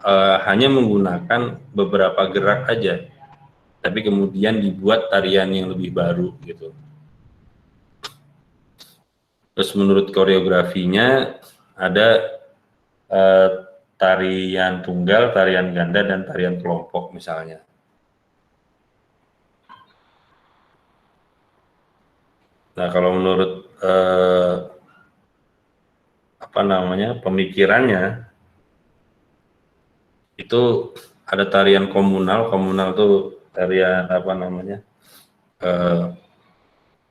hanya menggunakan beberapa gerak aja, tapi kemudian dibuat tarian yang lebih baru gitu. Terus menurut koreografinya ada tarian tunggal, tarian ganda, dan tarian kelompok misalnya. Nah kalau menurut namanya, pemikirannya itu ada tarian komunal. Komunal tuh tarian apa namanya,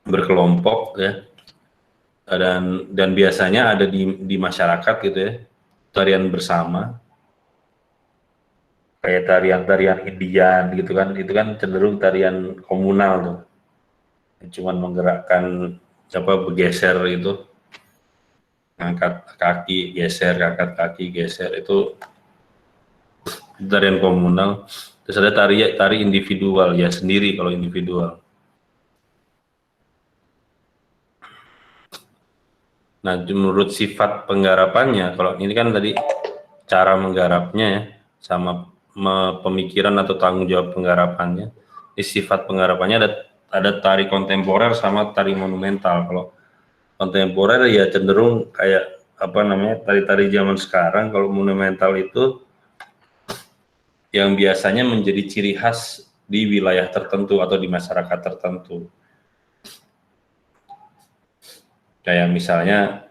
berkelompok ya, dan biasanya ada di masyarakat gitu ya, tarian bersama kayak tarian Indian gitu kan, itu kan cenderung tarian komunal tuh, cuman menggerakkan bergeser itu, angkat kaki geser, angkat kaki geser, itu tarian komunal. Terus ada tari individual ya, sendiri kalau individual. Nah, menurut sifat penggarapannya, kalau ini kan tadi cara menggarapnya ya, sama pemikiran atau tanggung jawab penggarapannya. Di sifat penggarapannya ada tari kontemporer sama tari monumental. Kalau kontemporer ya cenderung kayak apa namanya, tari-tari zaman sekarang. Kalau monumental itu yang biasanya menjadi ciri khas di wilayah tertentu atau di masyarakat tertentu. Kayak misalnya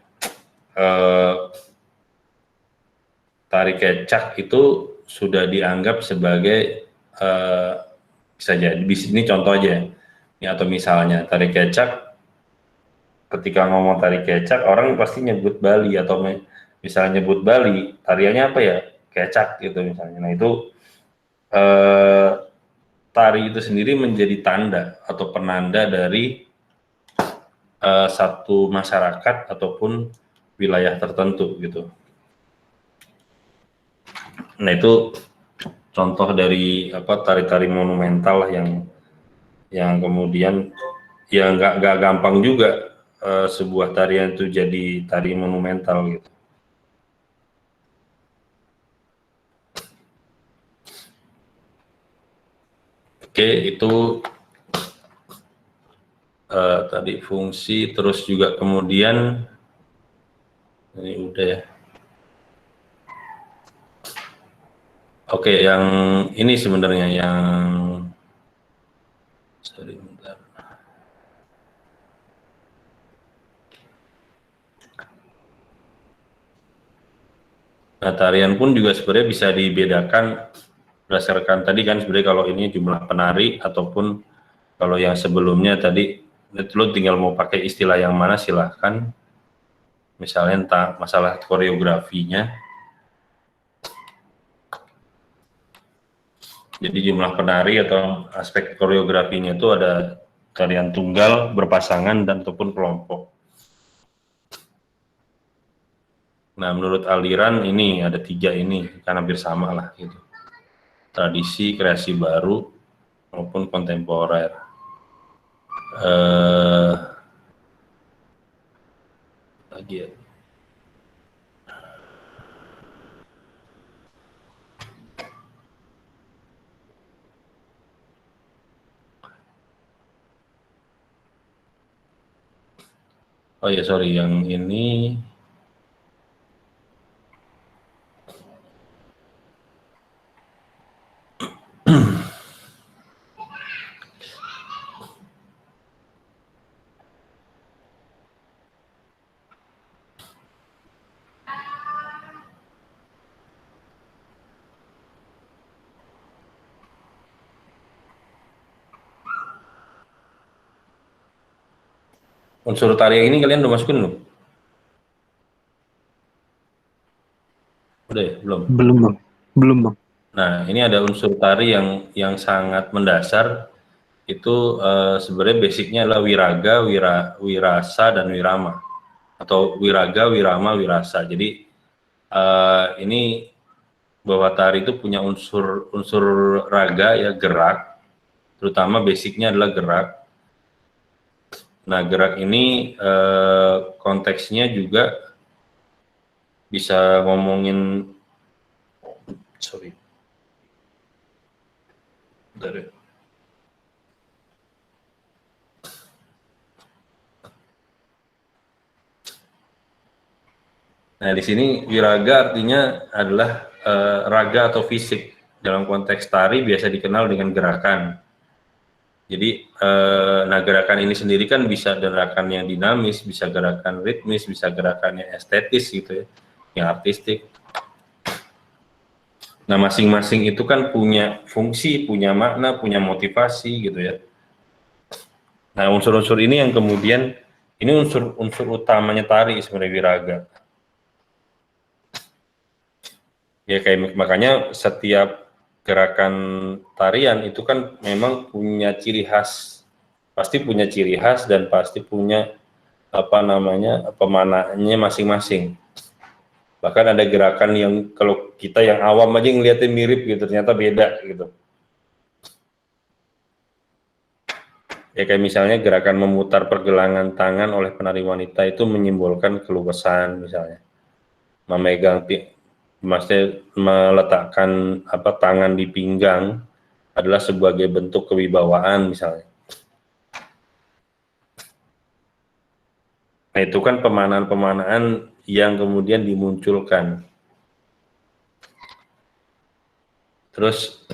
tari kecak itu sudah dianggap sebagai bisa jadi, di sini contoh aja ya, atau misalnya tari kecak, ketika ngomong tari kecak orang pasti nyebut Bali, atau misalnya nyebut Bali tariannya apa ya, kecak gitu misalnya. Nah itu tari itu sendiri menjadi tanda atau penanda dari satu masyarakat ataupun wilayah tertentu gitu. Nah itu contoh dari tari-tari monumental yang kemudian ya nggak gampang juga sebuah tarian itu jadi tari monumental gitu. Oke, itu tadi fungsi, terus juga kemudian ini udah ya. Oke, yang ini sebenarnya yang sorry bentar. Nah, tarian pun juga sebenarnya bisa dibedakan berdasarkan tadi kan, sebenarnya kalau ini jumlah penari ataupun kalau yang sebelumnya tadi lo tinggal mau pakai istilah yang mana silahkan. Misalnya tentang masalah koreografinya. Jadi jumlah penari atau aspek koreografinya itu ada tarian tunggal, berpasangan, dan ataupun kelompok. Nah, menurut aliran ini ada 3 ini, kan hampir sama lah gitu. Tradisi, kreasi baru, maupun kontemporer. Lagi ya. Oh ya, sorry, yang ini unsur tari ini kalian udah masukin belum? Udah ya? Belum? Belum bang. Belum bang. Nah, ini ada unsur tari yang sangat mendasar. Itu sebenarnya basicnya adalah wiraga, wirasa, dan wirama. Atau wiraga, wirama, wirasa. Jadi ini bahwa tari itu punya unsur raga ya, gerak. Terutama basicnya adalah gerak. Nah, gerak ini konteksnya juga bisa ngomongin, sorry, bentar ya. Nah, di sini wiraga artinya adalah raga atau fisik. Dalam konteks tari biasa dikenal dengan gerakan. Jadi nah gerakan ini sendiri kan bisa gerakan yang dinamis, bisa gerakan ritmis, bisa gerakan yang estetis gitu ya, yang artistik. Nah masing-masing itu kan punya fungsi, punya makna, punya motivasi gitu ya. Nah unsur-unsur ini yang kemudian ini unsur utamanya tari sebenarnya Wiraga. Ya kayak makanya setiap gerakan tarian itu kan memang punya ciri khas, pasti punya ciri khas dan pasti punya apa namanya pemanahnya masing-masing. Bahkan ada gerakan yang kalau kita yang awam aja ngeliatnya mirip gitu, ternyata beda gitu. Ya kayak misalnya gerakan memutar pergelangan tangan oleh penari wanita itu menyimbolkan keluasan misalnya. Memegang, maksudnya meletakkan apa tangan di pinggang adalah sebagai bentuk kewibawaan misalnya. Nah itu kan pemanaan-pemanaan yang kemudian dimunculkan. Terus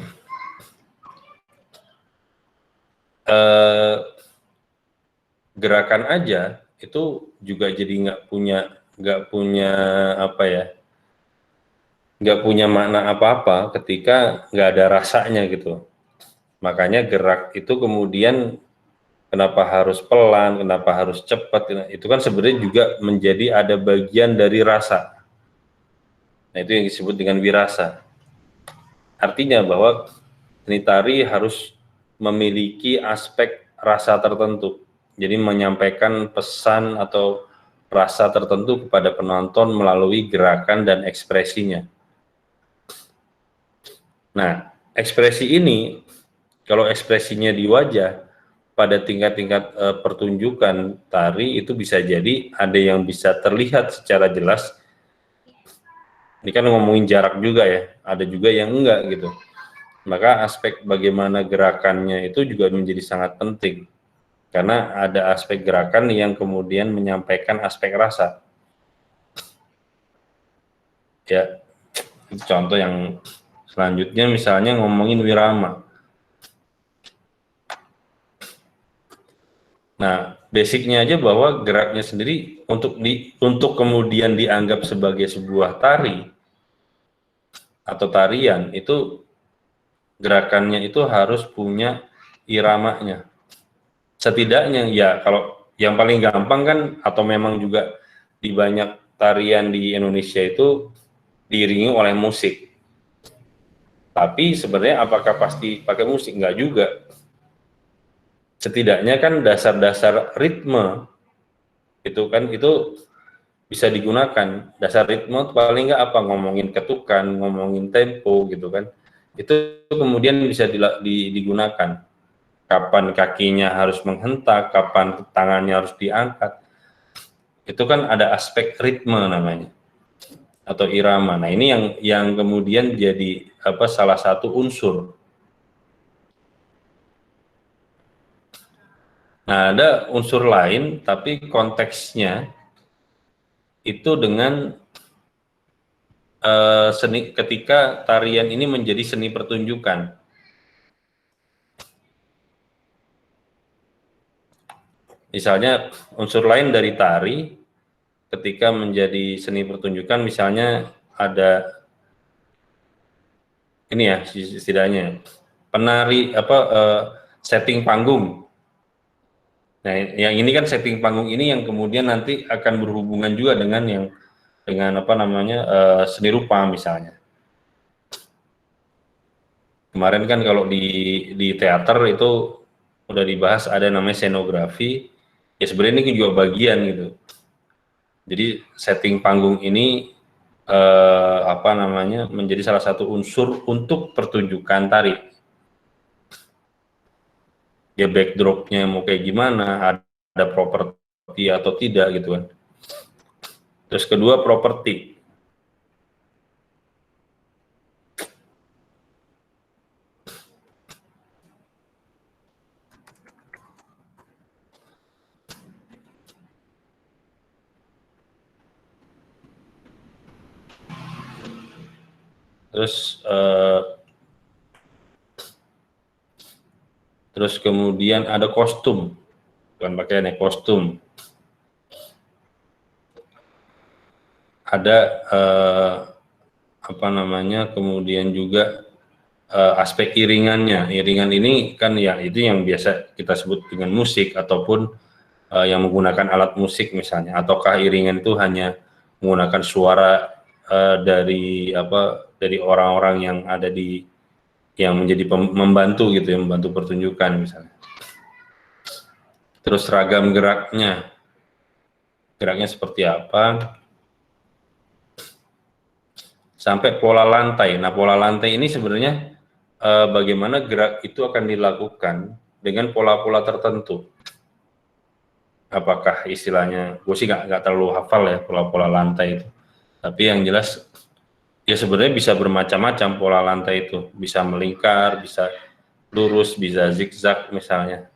gerakan aja itu juga jadi nggak punya apa ya, nggak punya makna apa-apa ketika nggak ada rasanya gitu. Makanya gerak itu kemudian kenapa harus pelan, kenapa harus cepat, itu kan sebenarnya juga menjadi ada bagian dari rasa. Nah itu yang disebut dengan wirasa. Artinya bahwa seni tari harus memiliki aspek rasa tertentu. Jadi menyampaikan pesan atau rasa tertentu kepada penonton melalui gerakan dan ekspresinya. Nah, ekspresi ini, kalau ekspresinya di wajah, pada tingkat-tingkat pertunjukan tari itu bisa jadi ada yang bisa terlihat secara jelas. Ini kan ngomongin jarak juga ya, ada juga yang enggak gitu. Maka aspek bagaimana gerakannya itu juga menjadi sangat penting. Karena ada aspek gerakan yang kemudian menyampaikan aspek rasa. Ya, contoh yang selanjutnya misalnya ngomongin wirama. Nah, basicnya aja bahwa geraknya sendiri untuk kemudian dianggap sebagai sebuah tari atau tarian itu gerakannya itu harus punya iramanya. Setidaknya ya kalau yang paling gampang kan atau memang juga di banyak tarian di Indonesia itu diiringi oleh musik. Tapi sebenarnya apakah pasti pakai musik? Enggak juga. Setidaknya kan dasar-dasar ritme itu kan itu bisa digunakan. Dasar ritme paling enggak apa, ngomongin ketukan, ngomongin tempo gitu kan. Itu kemudian bisa digunakan. Kapan kakinya harus menghentak, kapan tangannya harus diangkat. Itu kan ada aspek ritme namanya atau irama. Nah, ini yang kemudian jadi apa salah satu unsur. Nah, ada unsur lain tapi konteksnya itu dengan seni ketika tarian ini menjadi seni pertunjukan. Misalnya unsur lain dari tari ketika menjadi seni pertunjukan, misalnya ada ini ya setidaknya penari setting panggung. Nah yang ini kan setting panggung ini yang kemudian nanti akan berhubungan juga dengan apa namanya seni rupa misalnya. Kemarin kan kalau di teater itu udah dibahas ada namanya scenografi. Ya sebenarnya ini juga bagian gitu. Jadi setting panggung ini apa namanya menjadi salah satu unsur untuk pertunjukan tari. Ya backdropnya mau kayak gimana, ada properti atau tidak gitu kan. Terus kedua properti. Terus kemudian ada kostum, bukan pakaian ya, kostum. Ada apa namanya, kemudian juga aspek iringannya. Iringan ini kan ya itu yang biasa kita sebut dengan musik, ataupun yang menggunakan alat musik misalnya, ataukah iringan itu hanya menggunakan suara dari orang-orang yang ada di, yang menjadi membantu gitu ya, membantu pertunjukan misalnya. Terus ragam geraknya seperti apa, sampai pola lantai. Nah, pola lantai ini sebenarnya bagaimana gerak itu akan dilakukan dengan pola-pola tertentu. Apakah istilahnya, gue sih nggak terlalu hafal ya pola-pola lantai itu. Tapi yang jelas ya sebenarnya bisa bermacam-macam pola lantai itu. Bisa melingkar, bisa lurus, bisa zigzag misalnya.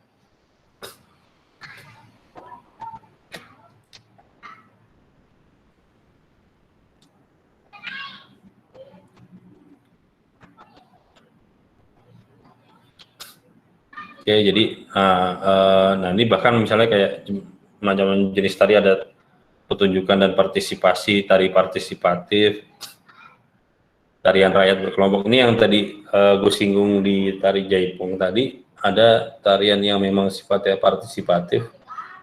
Oke, jadi nah ini bahkan misalnya kayak macam jenis tari ada pertunjukan dan partisipasi, tari partisipatif, tarian rakyat berkelompok. Ini yang tadi gue singgung di tari Jaipong tadi, ada tarian yang memang sifatnya partisipatif,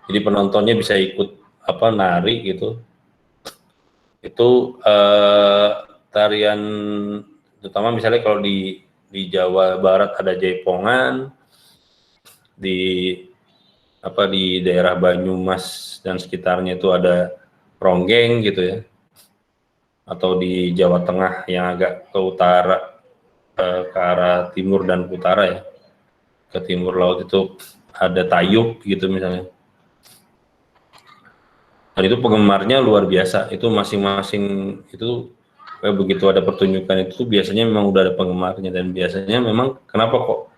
jadi penontonnya bisa ikut nari gitu. Itu tarian, terutama misalnya kalau di Jawa Barat ada Jaipongan, di daerah Banyumas dan sekitarnya itu ada ronggeng gitu ya, atau di Jawa Tengah yang agak ke utara, ke arah timur dan utara ya, ke timur laut itu ada tayub gitu misalnya. Dan itu penggemarnya luar biasa, itu masing-masing itu begitu ada pertunjukan itu biasanya memang udah ada penggemarnya, dan biasanya memang kenapa kok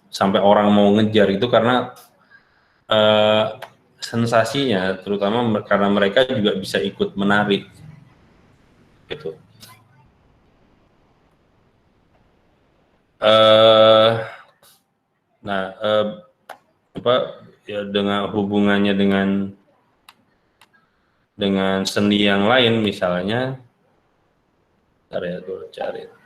sampai orang mau ngejar itu karena sensasinya, terutama karena mereka juga bisa ikut menari gitu. Dengan hubungannya dengan seni yang lain misalnya, bentar ya gue cari.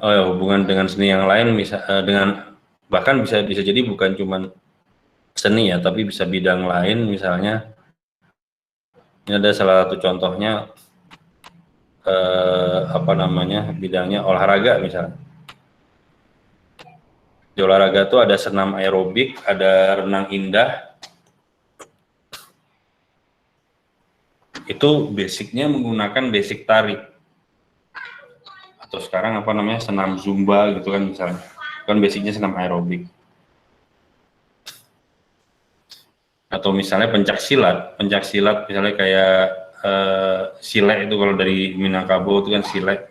Oh ya, hubungan dengan seni yang lain dengan bahkan bisa jadi bukan cuma seni ya, tapi bisa bidang lain misalnya. Ini ada salah satu contohnya bidangnya olahraga misalnya. Di olahraga itu ada senam aerobik, ada renang indah. Itu basicnya menggunakan basic tari. Atau sekarang senam zumba gitu kan misalnya, kan basicnya senam aerobik. Atau misalnya pencak silat misalnya kayak silet itu, kalau dari Minangkabau itu kan silet,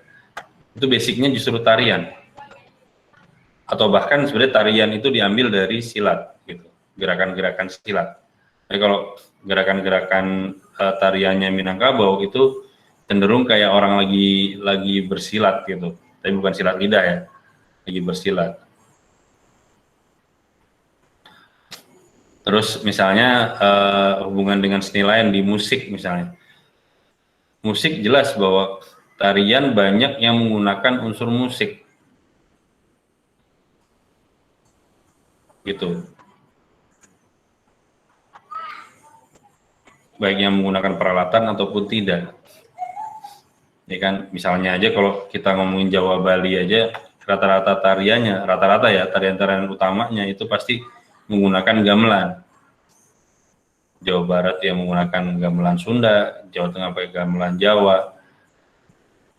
itu basicnya justru tarian, atau bahkan sebenarnya tarian itu diambil dari silat gitu, gerakan-gerakan silat. Jadi kalau gerakan-gerakan tariannya Minangkabau itu cenderung kayak orang lagi bersilat gitu, tapi bukan silat lidah ya, lagi bersilat. Terus misalnya hubungan dengan seni lain di musik misalnya, musik jelas bahwa tarian banyak yang menggunakan unsur musik gitu, baik yang menggunakan peralatan ataupun tidak. Ya kan, misalnya aja kalau kita ngomongin Jawa Bali aja, rata-rata tariannya, tarian-tarian utamanya itu pasti menggunakan gamelan. Jawa Barat yang menggunakan gamelan Sunda, Jawa Tengah pakai gamelan Jawa,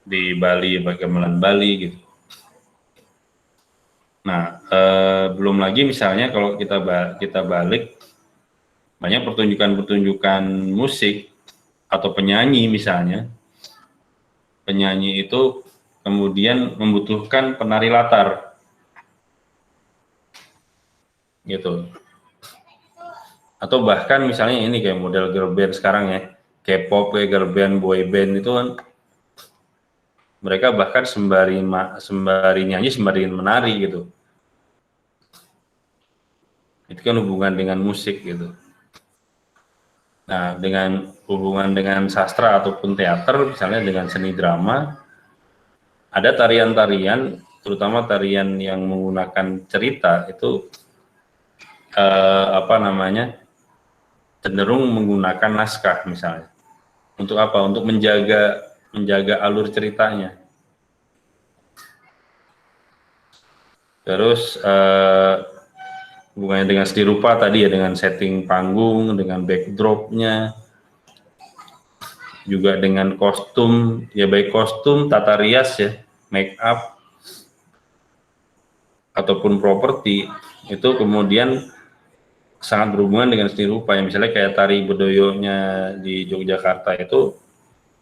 di Bali pakai gamelan Bali gitu. Nah, belum lagi misalnya kalau kita balik, banyak pertunjukan musik atau penyanyi misalnya, penyanyi itu kemudian membutuhkan penari latar, gitu. Atau bahkan misalnya ini kayak model girl band sekarang ya, K-pop kayak girl band, boy band itu kan, mereka bahkan sembari nyanyi, sembari menari gitu. Itu kan hubungan dengan musik gitu. Nah, dengan hubungan dengan sastra ataupun teater, misalnya dengan seni drama, ada tarian-tarian, terutama tarian yang menggunakan cerita itu cenderung menggunakan naskah misalnya. Untuk apa? Untuk menjaga alur ceritanya. Terus hubungannya dengan seni rupa tadi ya, dengan setting panggung, dengan backdropnya, juga dengan kostum, ya baik kostum, tata rias ya, make up, ataupun properti, itu kemudian sangat berhubungan dengan seni rupa. Ya, misalnya kayak tari bedoyonya di Yogyakarta itu,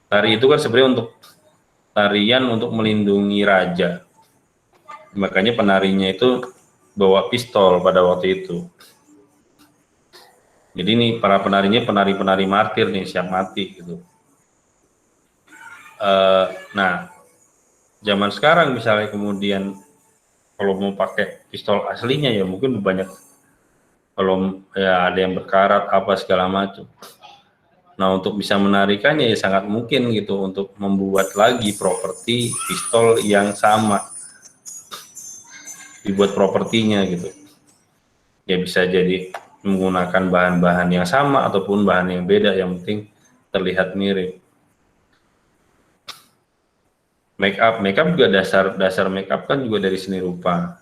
tari itu kan sebenarnya untuk tarian untuk melindungi raja. Makanya penarinya itu bawa pistol pada waktu itu. Jadi ini para penarinya penari-penari martir nih, siap mati gitu. Nah, zaman sekarang misalnya kemudian kalau mau pakai pistol aslinya ya mungkin banyak, kalau ya ada yang berkarat apa segala macam. Nah, untuk bisa menarikannya ya sangat mungkin gitu untuk membuat lagi properti pistol yang sama, dibuat propertinya gitu. Ya bisa jadi menggunakan bahan-bahan yang sama ataupun bahan yang beda, yang penting terlihat mirip. Make up juga dasar make up kan juga dari seni rupa,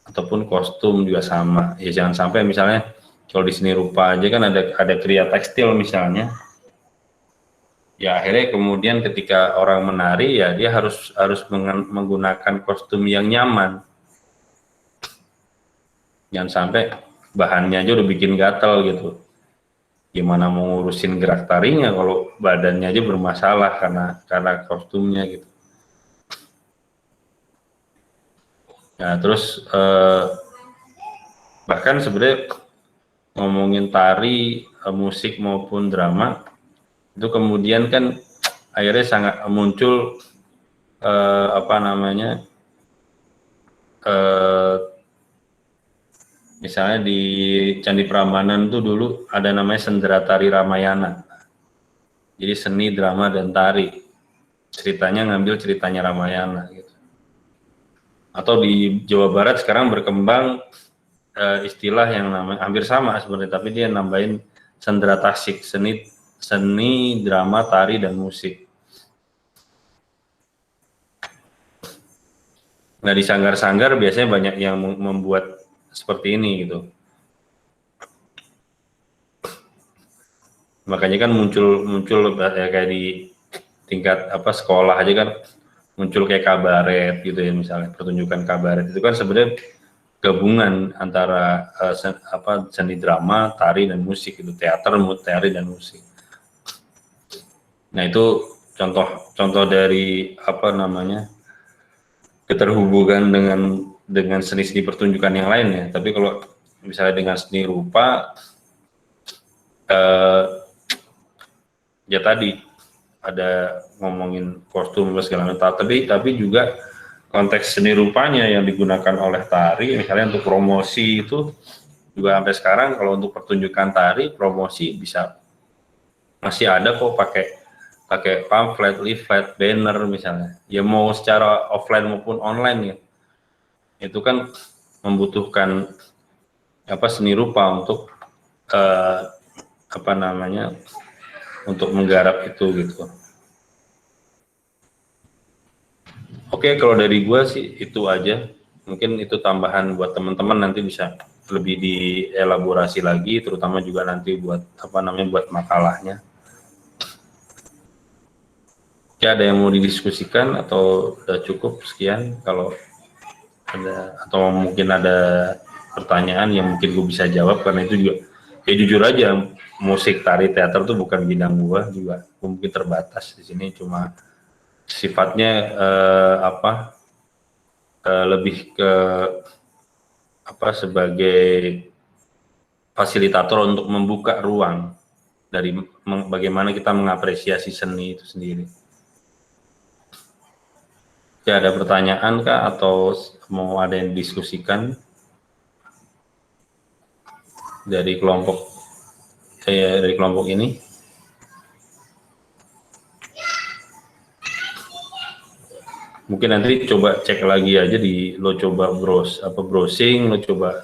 ataupun kostum juga sama. Ya jangan sampai misalnya kalau di seni rupa aja kan ada kriya tekstil misalnya. Ya akhirnya kemudian ketika orang menari ya dia harus menggunakan kostum yang nyaman. Jangan sampai bahannya aja udah bikin gatel gitu. Gimana mau ngurusin gerak tarinya kalau badannya aja bermasalah karena kostumnya gitu. Nah, terus bahkan sebenarnya ngomongin tari, musik maupun drama, itu kemudian kan akhirnya sangat muncul misalnya di Candi Prambanan tuh dulu ada namanya Sendera Tari Ramayana. Jadi seni, drama, dan tari. Ceritanya ngambil ceritanya Ramayana gitu. Atau di Jawa Barat sekarang berkembang istilah yang namanya hampir sama sebenarnya, tapi dia nambahin sendera tasik, seni, drama, tari, dan musik. Nah, di sanggar-sanggar biasanya banyak yang membuat seperti ini gitu. Makanya kan muncul ya, kayak di tingkat sekolah aja kan muncul kayak kabaret gitu ya, misalnya pertunjukan kabaret itu kan sebenarnya gabungan antara seni drama, tari, dan musik itu, teater, tari, dan musik. Nah, itu contoh dari keterhubungan dengan seni-seni pertunjukan yang lain ya. Tapi kalau misalnya dengan seni rupa ya tadi ada ngomongin kostum segala macam, tapi juga konteks seni rupanya yang digunakan oleh tari, misalnya untuk promosi itu juga sampai sekarang kalau untuk pertunjukan tari promosi bisa masih ada kok pakai pamflet, leaflet, banner misalnya. Ya mau secara offline maupun online ya. Itu kan membutuhkan seni rupa untuk untuk menggarap itu gitu. Oke, kalau dari gua sih itu aja. Mungkin itu tambahan buat teman-teman, nanti bisa lebih dielaborasi lagi, terutama juga nanti buat buat makalahnya. Ya, ada yang mau didiskusikan atau udah cukup sekian? Kalau ada atau mungkin ada pertanyaan yang mungkin gue bisa jawab, karena itu juga ya jujur aja musik, tari, teater tuh bukan bidang gue juga, gue mungkin terbatas di sini, cuma sifatnya lebih ke sebagai fasilitator untuk membuka ruang dari bagaimana kita mengapresiasi seni itu sendiri. Ya, ada pertanyaan kah atau mau ada yang diskusikan dari kelompok ini? Mungkin nanti coba cek lagi aja lo coba browsing, lo coba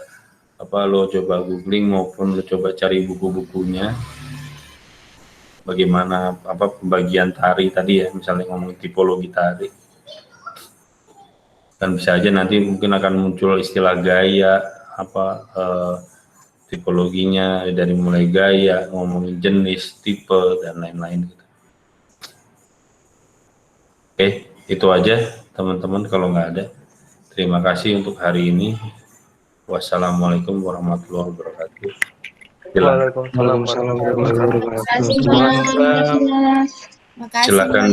googling maupun lo coba cari buku-bukunya. Bagaimana pembagian tari tadi ya, misalnya ngomong tipologi tari. Dan bisa aja nanti mungkin akan muncul istilah gaya, tipologinya dari mulai gaya, ngomongin jenis, tipe, dan lain-lain gitu. Oke, itu aja teman-teman kalau nggak ada. Terima kasih untuk hari ini. Wassalamualaikum warahmatullahi wabarakatuh. Waalaikumsalam warahmatullahi wabarakatuh. Terima kasih, Mas. Silakan